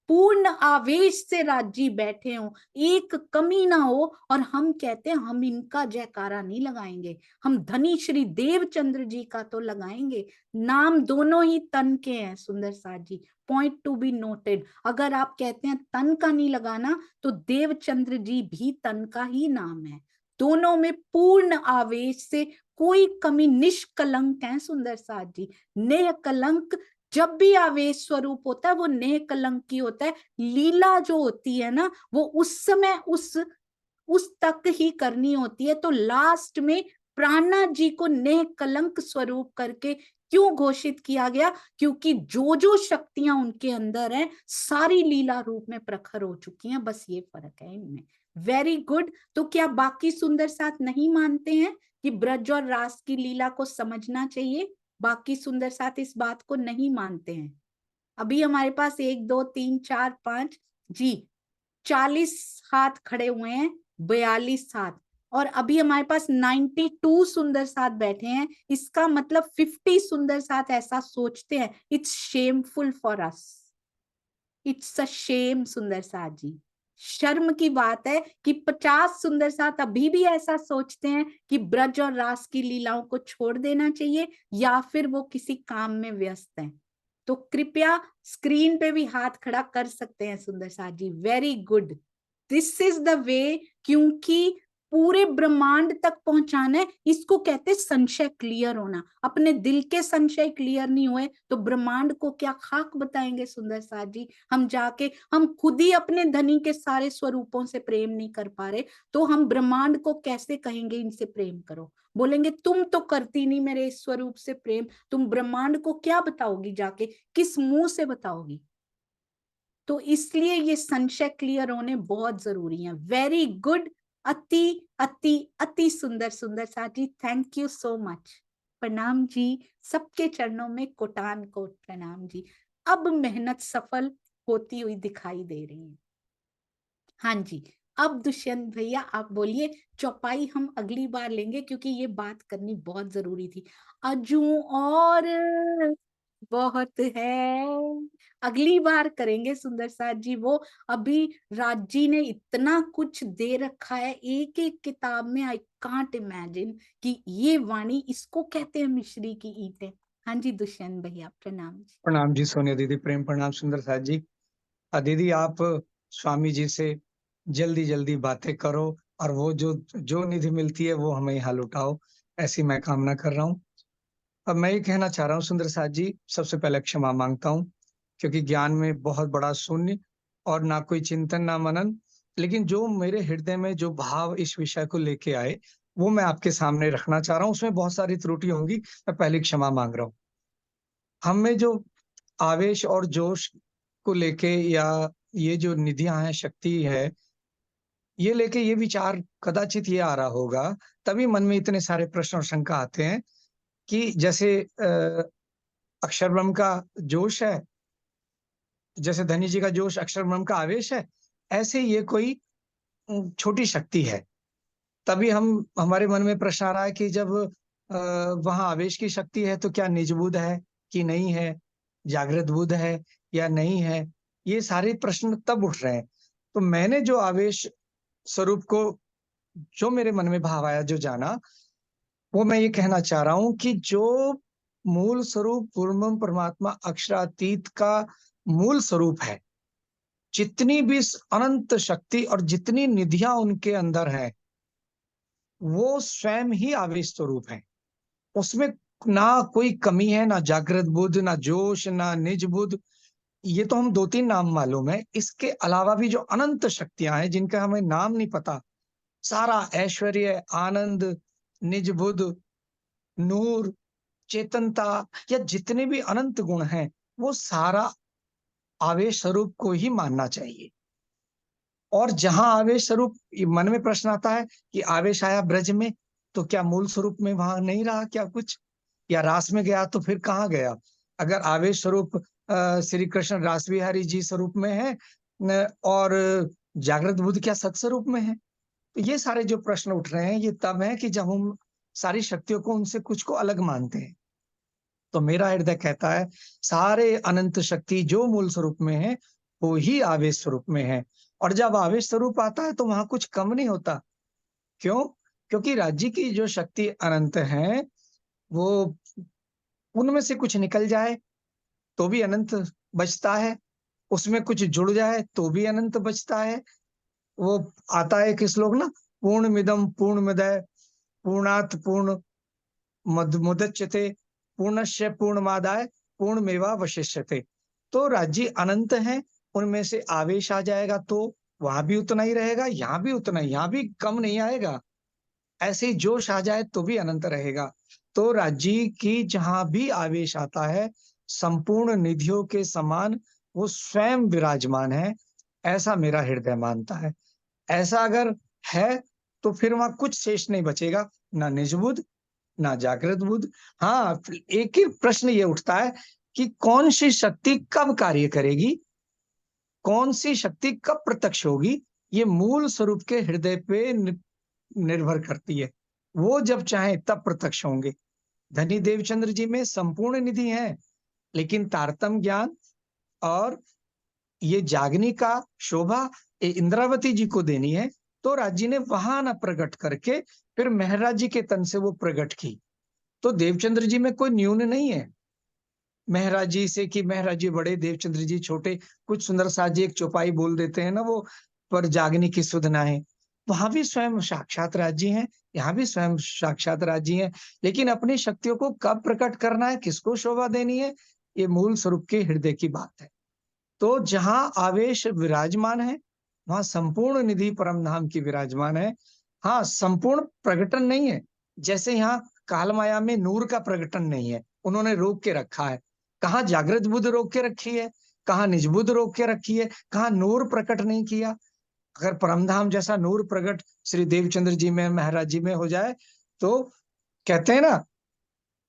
पूर्ण आवेश से राजी बैठे हों, एक कमी ना हो, और हम कहते हैं हम इनका जयकारा नहीं लगाएंगे, हम धनी श्री देवचंद्र जी का तो लगाएंगे। नाम दोनों ही तन के हैं सुंदर साथ जी, पॉइंट टू बी नोटेड। अगर आप कहते हैं तन का नहीं लगाना तो देवचंद्र जी भी तन का ही नाम है। दोनों में पूर्ण आवेश से, कोई कमी, निष्कलंक है सुंदर साथ जी। नेह कलंक जब भी आवेश स्वरूप होता है वो नेह कलंकी होता है। लीला जो होती है ना वो उस समय उस तक ही करनी होती है। तो लास्ट में प्राणा जी को नेह कलंक स्वरूप करके क्यों घोषित किया गया? क्योंकि जो जो शक्तियां उनके अंदर हैं सारी लीला रूप में प्रखर हो चुकी हैं, बस ये फर्क है इनमें। Very good. तो क्या बाकी सुंदर साथ नहीं मानते हैं कि ब्रज और रास की लीला को समझना चाहिए? बाकी सुंदर साथ इस बात को नहीं मानते हैं। अभी हमारे पास 1 2 3 4 5 जी 40 हाथ खड़े हुए हैं, 42 हाथ, और अभी हमारे पास 92 सुंदर साथ बैठे हैं। इसका मतलब 50 सुंदर साथ ऐसा सोचते हैं। It's shameful for us, it's a shame सुंदर साथ जी। शर्म की बात है कि 50 सुंदर साथ अभी भी ऐसा सोचते हैं कि ब्रज और रास की लीलाओं को छोड़ देना चाहिए, या फिर वो किसी काम में व्यस्त हैं। तो कृपया स्क्रीन पे भी हाथ खड़ा कर सकते हैं सुंदर साथ जी। Very good, this is the way. क्योंकि पूरे ब्रह्मांड तक पहुंचाना है, इसको कहते हैं संशय क्लियर होना। अपने दिल के संशय क्लियर नहीं हुए तो ब्रह्मांड को क्या खाक बताएंगे सुंदर साथ जी? हम जाके हम खुद ही अपने धनी के सारे स्वरूपों से प्रेम नहीं कर पा रहे, तो हम ब्रह्मांड को कैसे कहेंगे इनसे प्रेम करो? बोलेंगे तुम तो करती नहीं मेरे इस स्वरूप से प्रेम, तुम ब्रह्मांड को क्या बताओगी जाके, किस मुंह से बताओगी? तो इसलिए ये संशय क्लियर होने बहुत जरूरी है। वेरी गुड, अति अति अति सुंदर सुंदर साथ जी, थैंक यू सो मच। प्रणाम जी, सबके चरणों में कोटान कोट प्रणाम जी। अब मेहनत सफल होती हुई दिखाई दे रही है। हाँ जी, अब दुष्यंत भैया आप बोलिए। चौपाई हम अगली बार लेंगे क्योंकि ये बात करनी बहुत जरूरी थी। अजू और बहुत है, अगली बार करेंगे सुंदर साथ जी। वो अभी राज जी ने इतना कुछ दे रखा है एक एक किताब में, आई कांट इमेजिन कि ये वाणी, इसको कहते हैं मिश्री की ईंटें। हाँ जी दुष्यंत भैया प्रणाम जी। प्रणाम जी सोनिया दीदी, प्रेम प्रणाम सुंदर साथ जी। दीदी आप स्वामी जी से जल्दी जल्दी बातें करो और वो जो जो निधि मिलती है वो हमें यहाँ लुटाओ। ऐसी मैं कामना कर रहा हूँ। अब मैं ये कहना चाह रहा हूँ सुंदर साथ जी, सबसे पहले क्षमा मांगता हूँ, क्योंकि ज्ञान में बहुत बड़ा शून्य और ना कोई चिंतन ना मनन, लेकिन जो मेरे हृदय में जो भाव इस विषय को लेके आए वो मैं आपके सामने रखना चाह रहा हूँ। उसमें बहुत सारी त्रुटि होंगी, मैं पहले क्षमा मांग रहा हूँ। हम में जो आवेश और जोश को लेके या ये जो निधियां हैं, शक्ति है, ये लेके ये विचार कदाचित ये आ रहा होगा, तभी मन में इतने सारे प्रश्न और शंका आते हैं कि जैसे अक्षर ब्रह्म का जोश है, जैसे धनी जी का जोश अक्षर ब्रह्म का आवेश है, ऐसे ये कोई छोटी शक्ति है। तभी हमारे मन में प्रश्न आ रहा है कि जब वहां आवेश की शक्ति है तो क्या निज बुद्ध है कि नहीं है, जागृत बुद्ध है या नहीं है, ये सारे प्रश्न तब उठ रहे हैं। तो मैंने जो आवेश स्वरूप को, जो मेरे मन में भाव आया, जो जाना, वो मैं ये कहना चाह रहा हूं कि जो मूल स्वरूप पूर्णम परमात्मा अक्षरातीत का मूल स्वरूप है, जितनी भी अनंत शक्ति और जितनी निधियां उनके अंदर है, वो स्वयं ही आवेश स्वरूप है। उसमें ना कोई कमी है, ना जागृत बुद्ध, ना जोश, ना निज बुद्ध। ये तो हम 2-3 नाम मालूम है, इसके अलावा भी जो अनंत शक्तियां हैं जिनका हमें नाम नहीं पता, सारा ऐश्वर्य, आनंद, निज बुद्ध, नूर, चेतनता, या जितने भी अनंत गुण हैं, वो सारा आवेश स्वरूप को ही मानना चाहिए। और जहां आवेश स्वरूप, मन में प्रश्न आता है कि आवेश आया ब्रज में, तो क्या मूल स्वरूप में वहां नहीं रहा क्या कुछ, या रास में गया तो फिर कहाँ गया? अगर आवेश स्वरूप श्री कृष्ण रास बिहारी जी स्वरूप में है और जागृत बुद्ध क्या सत्स्वरूप में है? तो ये सारे जो प्रश्न उठ रहे हैं, ये तब है कि जब हम सारी शक्तियों को, उनसे कुछ को अलग मानते हैं। तो मेरा हृदय कहता है सारे अनंत शक्ति जो मूल स्वरूप में है वो ही आवेश स्वरूप में है। और जब आवेश स्वरूप आता है तो वहां कुछ कम नहीं होता। क्यों? क्योंकि राज्य की जो शक्ति अनंत है, वो उनमें से कुछ निकल जाए तो भी अनंत बचता है, उसमें कुछ जुड़ जाए तो भी अनंत बचता है। वो आता है कि श्लोक ना, पूर्णमिदं पूर्णमिदः पूर्णात् पूर्ण मुदच्यते पूर्णस्य पूर्णमादाय पूर्णमेवावशिष्यते। तो राज्य अनंत है, उनमें से आवेश आ जाएगा तो वहां भी उतना ही रहेगा, यहाँ भी उतना ही, यहाँ भी कम नहीं आएगा। ऐसे ही जोश आ जाए तो भी अनंत रहेगा। तो राज्य की जहां भी आवेश आता है, संपूर्ण निधियों के समान वो स्वयं विराजमान है, ऐसा मेरा हृदय मानता है। ऐसा अगर है तो फिर वहां कुछ शेष नहीं बचेगा, ना निज बुद्ध, ना जागृत बुद्ध। हाँ, एक ही प्रश्न ये उठता है कि कौन सी शक्ति कब कार्य करेगी, कौन सी शक्ति कब प्रत्यक्ष होगी, ये मूल स्वरूप के हृदय पे निर्भर करती है। वो जब चाहे तब प्रत्यक्ष होंगे। धनी देवचंद्र जी में संपूर्ण निधि है, लेकिन तारतम ज्ञान और ये जागनी का शोभा इंद्रावती जी को देनी है, तो राज्य ने वहां न प्रकट करके फिर महराज जी के तन से वो प्रकट की। तो देवचंद्र जी में कोई न्यून नहीं है महराज जी से कि महराज जी बड़े, देवचंद्र जी छोटे। कुछ सुंदर साथ जी एक चौपाई बोल देते हैं ना, वो पर जागनी की सुध ना है। वहां भी स्वयं साक्षात राज्य हैं, यहाँ भी स्वयं साक्षात राज्य हैं, लेकिन अपनी शक्तियों को कब प्रकट करना है, किसको शोभा देनी है, ये मूल स्वरूप के हृदय की बात है। तो जहां आवेश विराजमान है, वहां संपूर्ण निधि परम धाम की विराजमान है। हाँ, संपूर्ण प्रकटन नहीं है, जैसे यहाँ काल माया में नूर का प्रकटन नहीं है, उन्होंने रोक के रखा है। कहाँ जागृत बुद्ध रोक के रखी है, कहाँ निज बुद्ध रोक के रखी है, कहाँ नूर प्रकट नहीं किया। अगर परमधाम जैसा नूर प्रकट श्री देवचंद्र जी में, महाराज जी में हो जाए, तो कहते हैं ना,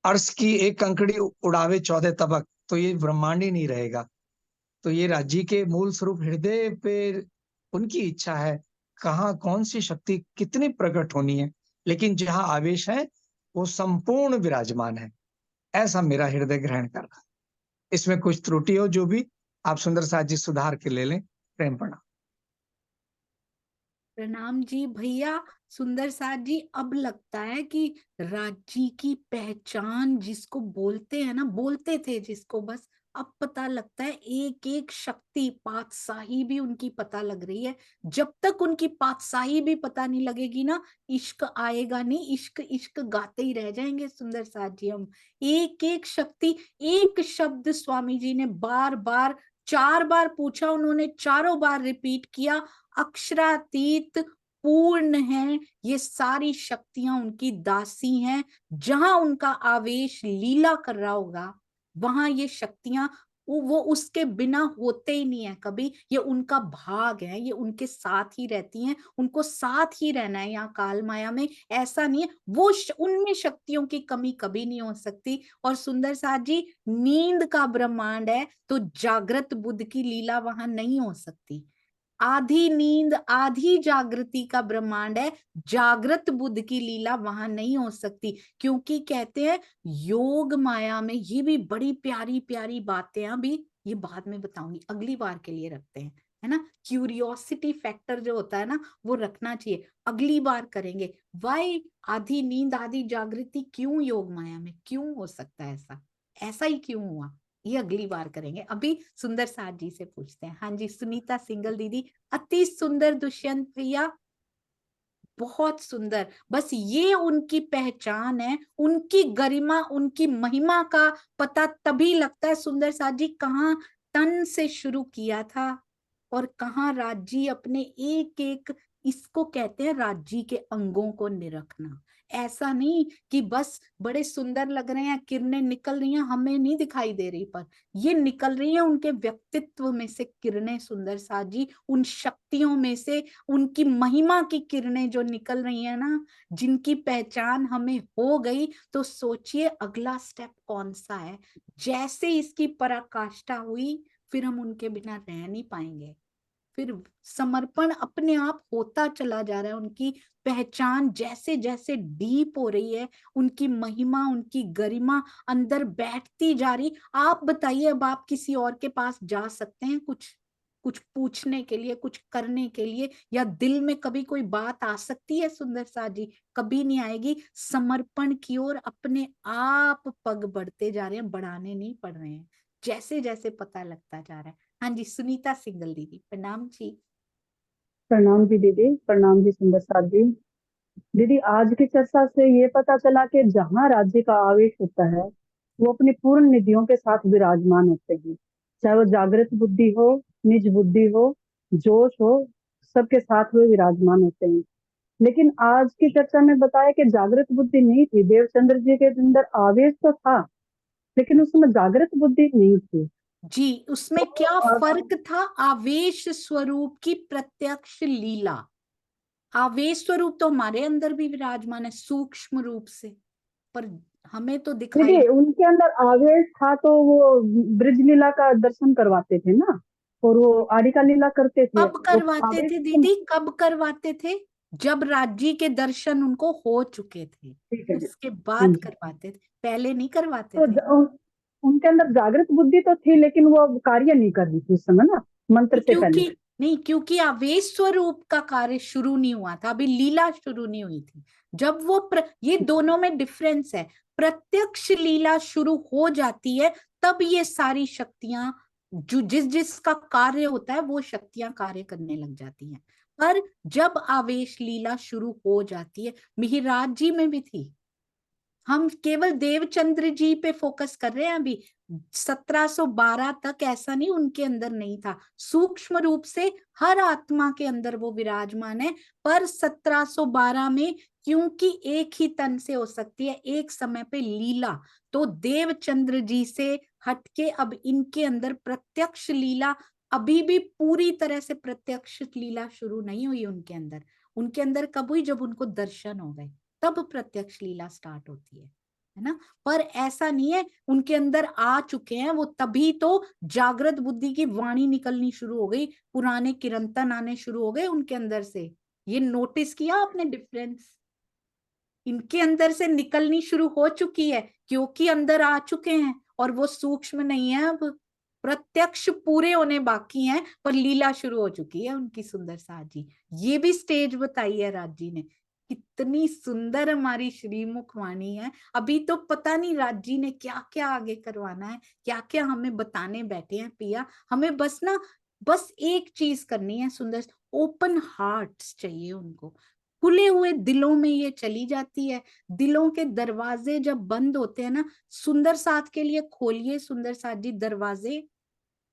अर्श की एक कंकड़ी उड़ावे 14 तबक, तो ये ब्रह्मांड ही नहीं रहेगा। तो ये राज्य के मूल स्वरूप हृदय पे उनकी इच्छा है, कहाँ कौन सी शक्ति कितनी प्रकट होनी है, लेकिन जहां आवेश है वो संपूर्ण विराजमान है, ऐसा मेरा हृदय ग्रहण कर रहा है। इसमें कुछ त्रुटि हो जो भी, आप सुंदर साथ जी सुधार के ले लें। प्रेम प्रणाम। प्रणाम जी भैया। सुंदर साथ जी, अब लगता है कि राज्य की पहचान जिसको बोलते हैं ना, बोलते थे जिसको, बस अब पता लगता है एक एक शक्ति, पातशाही भी उनकी पता लग रही है। जब तक उनकी पातशाही भी पता नहीं लगेगी ना, इश्क आएगा नहीं। इश्क इश्क गाते ही रह जाएंगे सुंदर साथ जी हम। एक एक शक्ति, एक शब्द स्वामी जी ने बार बार 4 बार पूछा, उन्होंने चारों बार रिपीट किया, अक्षरातीत पूर्ण है। ये सारी शक्तियां उनकी दासी हैं। जहां उनका आवेश लीला कर रहा होगा, वहां ये शक्तियां, वो उसके बिना होते ही नहीं है कभी। ये उनका भाग है, ये उनके साथ ही रहती हैं, उनको साथ ही रहना है यहाँ काल माया में। ऐसा नहीं है, वो उनमें शक्तियों की कमी कभी नहीं हो सकती। और सुंदर साथ जी, नींद का ब्रह्मांड है तो जागृत बुद्ध की लीला वहां नहीं हो सकती। आधी नींद आधी जागृति का ब्रह्मांड है, जागृत बुद्ध की लीला वहां नहीं हो सकती। क्योंकि कहते हैं योग माया में, ये भी बड़ी प्यारी प्यारी बातें, अभी ये बाद में बताऊंगी, अगली बार के लिए रखते हैं, है ना। क्यूरियोसिटी फैक्टर जो होता है ना, वो रखना चाहिए, अगली बार करेंगे। वाई आधी नींद आधी जागृति क्यों योग माया में, क्यों हो सकता है ऐसा, ऐसा ही क्यों हुआ, ये अगली बार करेंगे। अभी सुंदर साथ जी से पूछते हैं। हाँ जी, सुनीता सिंगल दीदी, अति सुंदर दुष्यंत भैया, बहुत सुंदर। बस ये उनकी पहचान है, उनकी गरिमा, उनकी महिमा का पता तभी लगता है सुंदर साथ जी, कहाँ तन से शुरू किया था और कहाँ राज्य अपने एक एक, इसको कहते हैं राज्य के अंगों को निरखना। ऐसा नहीं कि बस बड़े सुंदर लग रहे हैं, किरणें निकल रही हैं, हमें नहीं दिखाई दे रही, पर ये निकल रही हैं उनके व्यक्तित्व में से किरणें सुंदर साथ जी, उन शक्तियों में से उनकी महिमा की किरणें जो निकल रही है ना, जिनकी पहचान हमें हो गई। तो सोचिए अगला स्टेप कौन सा है। जैसे इसकी पराकाष्ठा हुई, फिर हम उनके बिना रह नहीं पाएंगे। फिर समर्पण अपने आप होता चला जा रहा है। उनकी पहचान जैसे जैसे डीप हो रही है, उनकी महिमा, उनकी गरिमा अंदर बैठती जा रही। आप बताइए, अब आप किसी और के पास जा सकते हैं कुछ कुछ पूछने के लिए, कुछ करने के लिए, या दिल में कभी कोई बात आ सकती है सुंदर साथ जी? कभी नहीं आएगी। समर्पण की ओर अपने आप पग बढ़ते जा रहे हैं, बढ़ाने नहीं पड़ रहे हैं, जैसे जैसे पता लगता जा रहा है। हाँ जी, सुनीता सिंगल दीदी, प्रणाम जी। प्रणाम जी दीदी, प्रणाम जी सुंदर साथ जी। दीदी, आज की चर्चा से ये पता चला कि जहाँ राज्य का आवेश होता है, वो अपनी पूर्ण निधियों के साथ विराजमान होते हैं। चाहे वो जागृत बुद्धि हो, निज बुद्धि हो, जोश हो, सबके साथ वे विराजमान होते हैं। लेकिन आज की चर्चा में बताया कि जागृत बुद्धि नहीं थी। देवचंद्र जी के अंदर आवेश तो था, लेकिन उसमें जागृत बुद्धि नहीं थी। जी, उसमें क्या फर्क था? आवेश स्वरूप की प्रत्यक्ष लीला। आवेश स्वरूप तो हमारे अंदर भी विराजमान है सूक्ष्म रूप से, पर हमें तो दिखाई। दीदी, उनके अंदर आवेश था तो वो ब्रज लीला का दर्शन करवाते थे ना, और वो आड़ी का लीला करते थे। कब करवाते आवेश थे दीदी, कब करवाते थे? जब राज्य के दर्शन उनको हो चुके थे, ठीक है जी। उसके बाद करवाते थे, पहले नहीं करवाते तो थे। उनके अंदर जागृत बुद्धि तो थी, लेकिन वो कार्य नहीं कर रही थी उस समय ना, मंत्र से पहले। क्योंकि नहीं, क्योंकि आवेश स्वरूप का कार्य शुरू नहीं हुआ था, अभी लीला शुरू नहीं हुई थी। जब वो ये दोनों में डिफरेंस है। प्रत्यक्ष लीला शुरू हो जाती है, तब ये सारी शक्तियां, जो जिसका कार्य होता है, वो शक्तियां कार्य करने लग जाती हैं। पर जब आवेश लीला शुरू हो जाती है, मिहिराज जी में भी थी। हम केवल देवचंद्र जी पे फोकस कर रहे हैं अभी। 1712 तक ऐसा नहीं उनके अंदर नहीं था, सूक्ष्म रूप से हर आत्मा के अंदर वो विराजमान है। पर 1712 में, क्योंकि एक ही तन से हो सकती है एक समय पे लीला, तो देवचंद्र जी से हटके अब इनके अंदर प्रत्यक्ष लीला, अभी भी पूरी तरह से प्रत्यक्ष लीला शुरू नहीं हुई उनके अंदर। उनके अंदर कब हुई? जब उनको दर्शन हो गए, तब प्रत्यक्ष लीला स्टार्ट होती है ना। पर ऐसा नहीं है, उनके अंदर आ चुके हैं वो, तभी तो जागृत बुद्धि की वाणी निकलनी शुरू हो गई, पुराने किरंतन आने शुरू हो गए उनके अंदर से। ये नोटिस किया आपने डिफरेंस? इनके अंदर से निकलनी शुरू हो चुकी है, क्योंकि अंदर आ चुके हैं, और वो सूक्ष्म नहीं है अब, प्रत्यक्ष पूरे होने बाकी हैं, पर लीला शुरू हो चुकी है उनकी। सुंदर साथ जी, ये भी स्टेज बताई है राज जी ने। कितनी सुंदर हमारी श्रीमुख वाणी है। अभी तो पता नहीं राज जी ने क्या क्या आगे करवाना है, क्या क्या हमें बताने बैठे हैं पिया। हमें बस एक चीज करनी है सुंदर, ओपन हार्ट्स चाहिए उनको, खुले हुए दिलों में ये चली जाती है। दिलों के दरवाजे जब बंद होते हैं ना, सुंदर साथ के लिए खोलिए सुंदर साथ जी दरवाजे,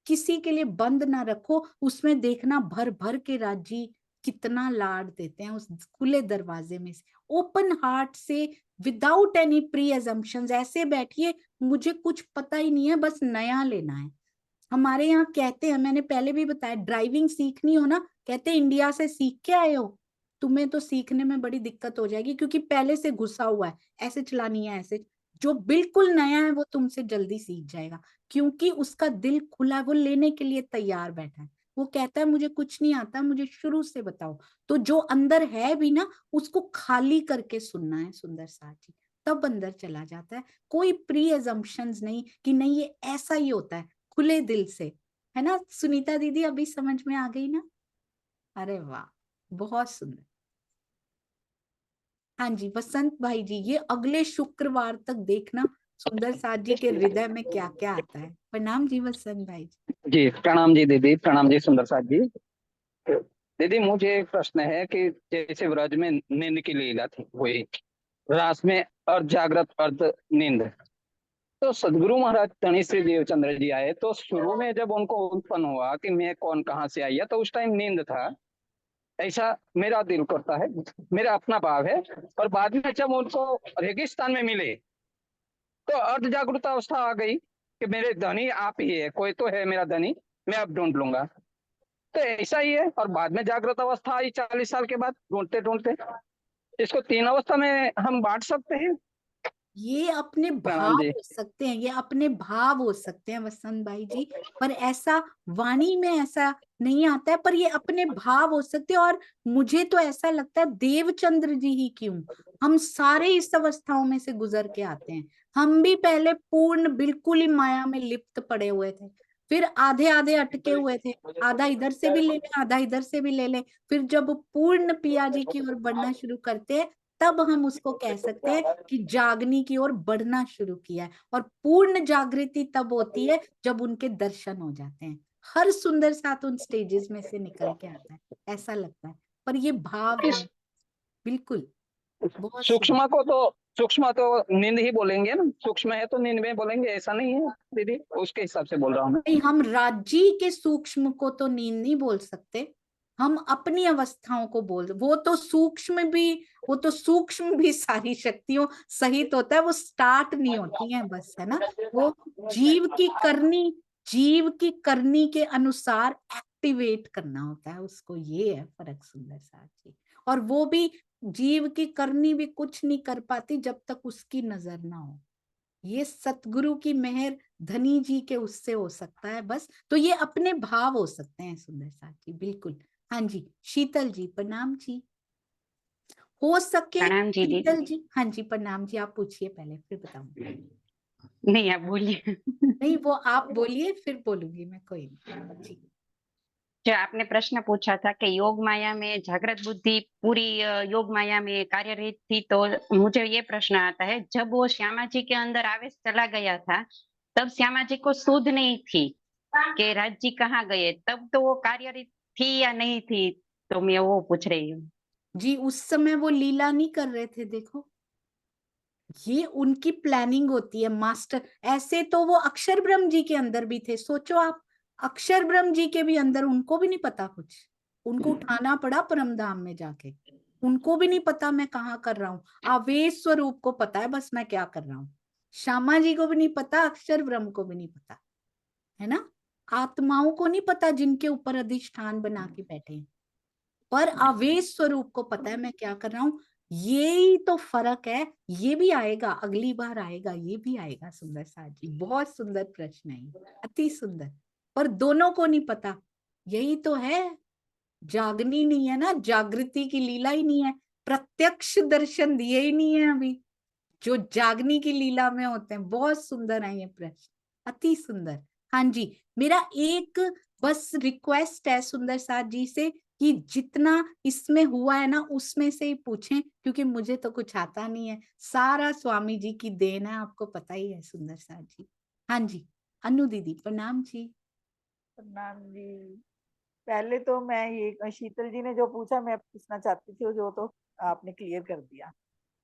किसी के लिए बंद ना रखो। उसमें देखना भर भर के राज जी कितना लाड देते हैं उस खुले दरवाजे में से। ओपन हार्ट से, विदाउट एनी प्री अजम्पशंस, ऐसे बैठिए मुझे कुछ पता ही नहीं है, बस नया लेना है। हमारे यहाँ कहते हैं, मैंने पहले भी बताया, ड्राइविंग सीखनी हो ना, कहते हैं इंडिया से सीख के आए हो, तुम्हें तो सीखने में बड़ी दिक्कत हो जाएगी क्योंकि पहले से घुसा हुआ है, ऐसे चलानी है ऐसे। जो बिल्कुल नया है वो तुमसे जल्दी सीख जाएगा क्योंकि उसका दिल खुला है, वो लेने के लिए तैयार बैठा है। वो कहता है मुझे कुछ नहीं आता, मुझे शुरू से बताओ। तो जो अंदर है भी ना, उसको खाली करके सुनना है सुंदर साथ जी, तब अंदर चला जाता है। कोई प्री अजम्पशंस नहीं कि नहीं ये ऐसा ही होता है, खुले दिल से, है ना सुनीता दीदी? अभी समझ में आ गई ना? अरे वाह, बहुत सुंदर। हाँ जी वसंत भाई जी, ये अगले शुक्रवार तक देखना सुंदर साथ जी के हृदय में क्या क्या आता है। प्रणाम जी वसंत भाई जी। जी प्रणाम जी दीदी, प्रणाम जी सुंदर साथ जी। दीदी मुझे एक प्रश्न है कि जैसे व्रज में नींद की लीला थी हुई, रास में अर्ध जागृत अर्ध नींद, तो सदगुरु महाराज धनी श्री देवचंद्र जी आए तो शुरू में जब उनको उत्पन्न हुआ कि मैं कौन कहाँ से आई है, तो उस टाइम नींद था, ऐसा मेरा दिल करता है, मेरा अपना भाव है। और बाद में जब उनको रेगिस्तान में मिले तो अर्ध जागृत अवस्था आ गई कि मेरे धनी आप ही है, कोई तो है मेरा धनी, मैं अब ढूंढ लूंगा। तो ऐसा ही है। और बाद में जागृत अवस्था आई 40 साल के बाद, ढूंढते ढूंढते। इसको 3 अवस्था में हम बांट सकते हैं। ये अपने प्रणाम भाव जी। हो सकते हैं, ये अपने भाव हो सकते हैं वसंत भाई जी, पर ऐसा वाणी में ऐसा नहीं आता है, पर ये अपने भाव हो सकते हैं। और मुझे तो ऐसा लगता है देवचंद्र जी ही क्यों, हम सारे इस अवस्थाओं में से गुजर के आते हैं। हम भी पहले पूर्ण बिल्कुल ही माया में लिप्त पड़े हुए थे, फिर आधे आधे अटके हुए थे, आधा इधर से भी ले ले आधा इधर से भी ले ले। फिर जब पूर्ण पिया जी की ओर बढ़ना शुरू करते हैं, तब हम उसको कह सकते हैं कि जागनी की ओर बढ़ना शुरू किया है। और पूर्ण जागृति तब होती है जब उनके दर्शन हो जाते हैं। हर सुंदर साथ उन स्टेजेस में से निकल के आता है, ऐसा लगता है। पर ये भाव है, बिल्कुल बहुत सुंदर। सूक्ष्म तो नींद ही बोलेंगे ना, सूक्ष्म है तो नींद में बोलेंगे, ऐसा नहीं है दीदी, उसके हिसाब से बोल रहा हूँ मैं। नहीं, हम राज्य के सूक्ष्म को तो नींद नहीं बोल सकते, हम अपनी अवस्थाओं को बोल, वो तो सूक्ष्म भी सारी शक्तियों सहित होता है, वो स्टार्ट नहीं होती है बस, है ना। वो जीव की करनी के अनुसार एक्टिवेट करना होता है उसको, ये है फर्क सुंदर साथ जी। और वो भी जीव की करनी भी कुछ नहीं कर पाती जब तक उसकी नजर ना हो। ये सतगुरु की मेहर धनी जी के उससे हो सकता है बस। तो ये अपने भाव हो सकते हैं सुंदर साथ जी, बिल्कुल। हाँ जी शीतल जी, प्रणाम जी। हो सके प्रणाम जी दीदी। शीतल जी, हाँ जी प्रणाम जी, आप पूछिए पहले फिर बताऊंगी। नहीं आप बोलिए। नहीं वो आप बोलिए फिर बोलूंगी मैं, कोई नहीं जी। जो आपने प्रश्न पूछा था कि योग माया में जागृत बुद्धि पूरी योग माया में कार्यरत थी, तो मुझे ये प्रश्न आता है, जब वो श्यामा जी के अंदर आवेश चला गया था, तब श्यामा जी को सुध नहीं थी कि राज जी कहाँ गए, तब तो वो कार्यरत थी या नहीं थी? तो मैं वो पूछ रही हूँ। जी उस समय वो लीला नहीं कर रहे थे, देखो ये उनकी प्लानिंग होती है मास्टर। ऐसे तो वो अक्षर ब्रह्म जी के अंदर भी थे, सोचो आप, अक्षर ब्रह्म जी के भी अंदर, उनको भी नहीं पता कुछ, उनको उठाना पड़ा परम धाम में जाके, उनको भी नहीं पता मैं कहाँ कर रहा हूँ। आवेश स्वरूप को पता है बस मैं क्या कर रहा हूँ, श्यामा जी को भी नहीं पता, अक्षर ब्रह्म को भी नहीं पता, है ना। आत्माओं को नहीं पता जिनके ऊपर अधिष्ठान बना के बैठे हैं, पर आवेश स्वरूप को पता है मैं क्या कर रहा हूँ। यही तो फर्क है, ये भी आएगा, अगली बार आएगा, ये भी आएगा सुंदर साथ जी। बहुत सुंदर प्रश्न है, अति सुंदर, पर दोनों को नहीं पता, यही तो है। जागनी नहीं है ना, जागृति की लीला ही नहीं है, प्रत्यक्ष दर्शन दिए ही नहीं है अभी, जो जागनी की लीला में होते हैं। बहुत सुंदर है ये प्रश्न, अति सुंदर। हाँ जी, मेरा एक बस रिक्वेस्ट है सुंदर साथ जी से कि जितना इसमें हुआ है ना उसमें से ही पूछें, क्योंकि मुझे तो कुछ आता नहीं है, सारा स्वामी जी की देन है, आपको पता ही है सुंदर साथ जी। हाँ जी, अनु दीदी प्रणाम जी। प्रणाम जी। पहले तो मैं ये शीतल जी ने जो पूछा मैं पूछना चाहती थी, जो तो आपने क्लियर कर दिया।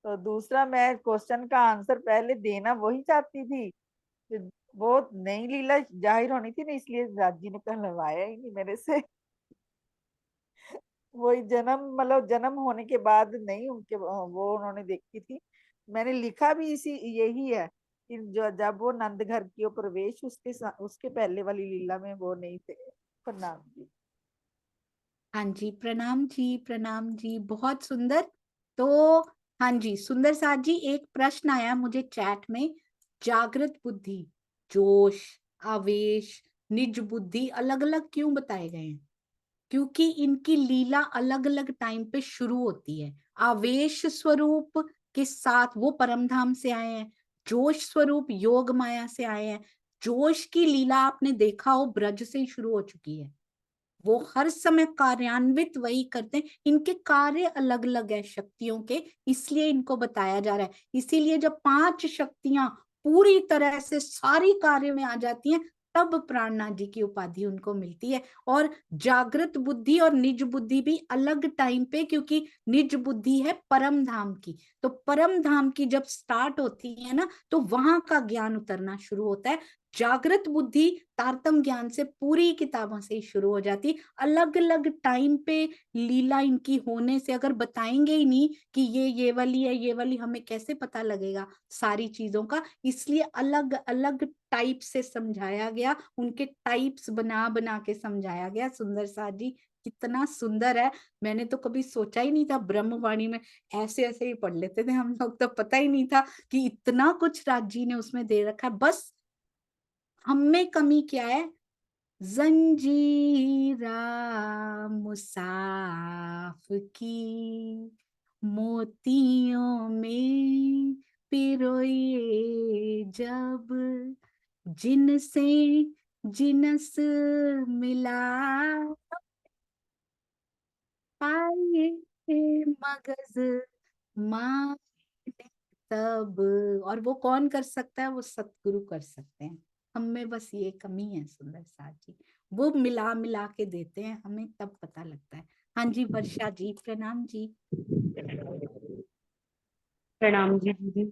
तो दूसरा मैं क्वेश्चन का आंसर पहले देना वही चाहती थी, वो नई लीला जाहिर होनी थी ना, इसलिए राज जी ने कहलवाया ही नहीं मेरे से। वही जन्म मतलब जन्म होने के बाद नहीं, उनके वो उन्होंने देखी थी। मैंने लिखा भी इसी यही है कि जो जब वो नंद घर की ओर प्रवेश, उसके पहले वाली लीला में वो नहीं थे। प्रणाम जी। हाँ जी प्रणाम जी, प्रणाम जी, बहुत सुंदर। तो हाँ जी सुंदर साथ जी, एक प्रश्न आया मुझे चैट में, जागृत बुद्धि, जोश, आवेश, निज बुद्धि अलग अलग क्यों बताए गए हैं? क्योंकि इनकी लीला अलग अलग टाइम पे शुरू होती है। आवेश स्वरूप के साथ वो परमधाम से आए हैं, जोश स्वरूप योग माया से आए हैं। जोश की लीला आपने देखा हो ब्रज से ही शुरू हो चुकी है, वो हर समय कार्यान्वित वही करते हैं, इनके कार्य अलग अलग है शक्तियों के, इसलिए इनको बताया जा रहा है। इसीलिए जब 5 शक्तियां पूरी तरह से सारी कार्य में आ जाती हैं, तब प्राणनाथ जी की उपाधि उनको मिलती है। और जागृत बुद्धि और निज बुद्धि भी अलग टाइम पे, क्योंकि निज बुद्धि है परम धाम की, तो परम धाम की जब स्टार्ट होती है ना, तो वहां का ज्ञान उतरना शुरू होता है। जागृत बुद्धि तारतम ज्ञान से पूरी किताबों से ही शुरू हो जाती, अलग अलग टाइम पे लीला इनकी होने से, अगर बताएंगे ही नहीं कि ये वाली है ये वाली, हमें कैसे पता लगेगा सारी चीजों का? इसलिए अलग अलग टाइप से समझाया गया, उनके टाइप्स बना बना के समझाया गया। सुंदर साथ जी कितना सुंदर है, मैंने तो कभी सोचा ही नहीं था। ब्रह्मवाणी में ऐसे ऐसे ही पढ़ लेते थे हम लोग, तो पता ही नहीं था कि इतना कुछ राज जी ने उसमें दे रखा है। बस हम में कमी क्या है, जंजीरा मुसाफ की, मोतियों में पिरोए जब, जिनसे जिनस मिला, पाए मगज माने तब। और वो कौन कर सकता है? वो सतगुरु कर सकते हैं। हम में बस ये कमी है सुंदर साथ जी, वो मिला मिला के देते हैं हमें, तब पता लगता है। हाँ जी वर्षा जी प्रणाम जी। प्रणाम जी दीदी।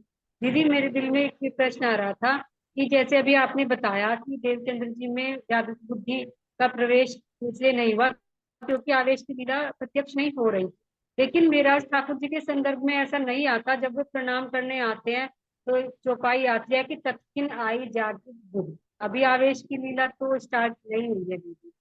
दीदी मेरे दिल में एक प्रश्न आ रहा था कि जैसे अभी आपने बताया कि देवचंद्र जी में जागृत बुद्धि का प्रवेश इसलिए नहीं हुआ क्योंकि आवेश की लीला प्रत्यक्ष नहीं हो रही, लेकिन मेराज ठाकुर जी के संदर्भ में ऐसा नहीं आता। जब वो प्रणाम करने आते हैं तो चौपाई आती है कि तत्किन आई जागृत बुद्धि, अभी आवेश की लीला तो स्टार्ट नहीं हुई है दीदी।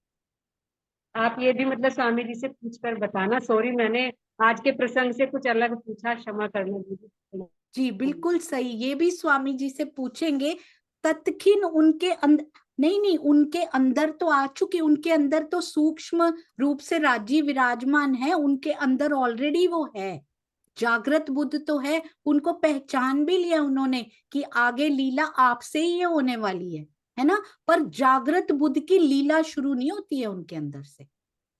आप ये भी मतलब स्वामी जी से पूछ कर बताना। सॉरी मैंने आज के प्रसंग से कुछ अलग पूछा, क्षमा करना दीदी। जी बिल्कुल सही, ये भी स्वामी जी से पूछेंगे। तत्खिन उनके अंदर नहीं, नहीं उनके अंदर तो आ चुके, उनके अंदर तो सूक्ष्म रूप से राजी विराजमान है, उनके अंदर ऑलरेडी वो है, जागृत बुद्ध तो है। उनको पहचान भी लिया उन्होंने कि आगे लीला आपसे ही होने वाली है ना? पर जागृत बुद्ध की लीला शुरू नहीं होती है उनके अंदर से,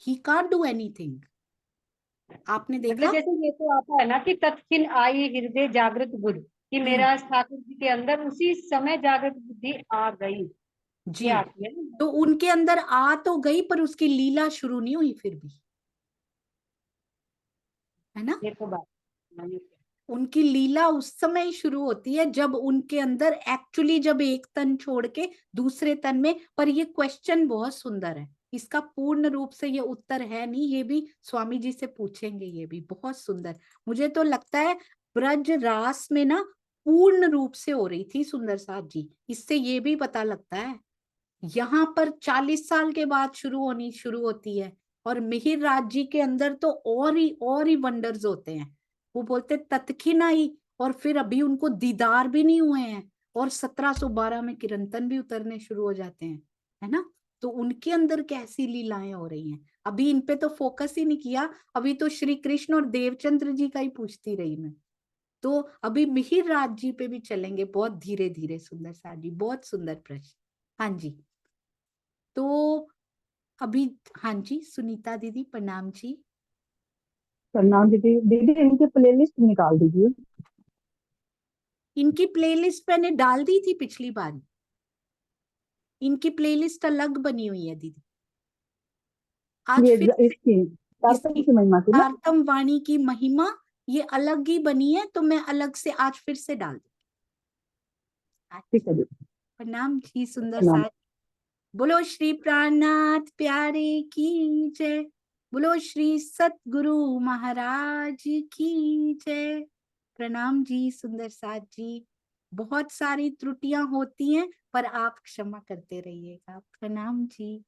ही कांट डू एनीथिंग। आपने देखा? मतलब जैसे ये तो आता है ना कि तत्किन आई हृदय जागृत बुद्धि, कि मेरा ठाकुर जी के अंदर उसी समय जागृत बुद्धि आ गई, जी, ये आती है ना। तो उनके अंदर आ तो गई, पर उसकी लीला शुरू नहीं हुई फिर भी, है ना? ये तो बात उनकी लीला उस समय ही शुरू होती है जब उनके अंदर एक्चुअली, जब एक तन छोड़ के दूसरे तन में। पर ये क्वेश्चन बहुत सुंदर है, इसका पूर्ण रूप से ये उत्तर है नहीं, ये भी स्वामी जी से पूछेंगे, ये भी बहुत सुंदर। मुझे तो लगता है ब्रज रास में ना पूर्ण रूप से हो रही थी सुंदर साथ जी, इससे ये भी पता लगता है। यहाँ पर 40 साल के बाद शुरू होती है, और मिहिर राज जी के अंदर तो और ही वंडर्स होते हैं। वो बोलते तत्खिन आई, और फिर अभी उनको दीदार भी नहीं हुए हैं, और 1712 में किरंतन भी उतरने शुरू हो जाते हैं, है ना? तो उनके अंदर कैसी लीलाएं हो रही हैं, अभी इन पे तो फोकस ही नहीं किया। अभी तो श्री कृष्ण और देवचंद्र जी का ही पूछती रही मैं। तो अभी मिहिर राज जी पे भी चलेंगे बहुत धीरे धीरे। सुंदर साथ जी बहुत सुंदर प्रश्न। हाँ जी, तो अभी हाँ जी, सुनीता दीदी प्रणाम जी। प्रणाम दीदी। दीदी इनके प्लेलिस्ट निकाल दीजिए। इनकी प्लेलिस्ट मैंने डाल दी थी पिछली बार। इनकी प्लेलिस्ट अलग बनी हुई है दीदी। आज ये फिर इसकी तारतम इसकी की महिमा की ना। तारतम वाणी की महिमा ये अलग ही बनी है, तो मैं अलग से आज फिर से डाल दूंगी। ठीक है दीदी। प्रणाम जी सुंदर प्रणाम। साथ। बोलो श्री प्राणनाथ प्यारे की जय। बोलो श्री सतगुरु महाराज की जय। प्रणाम जी सुंदर साथ जी। बहुत सारी त्रुटियां होती हैं, पर आप क्षमा करते रहिएगा। प्रणाम जी।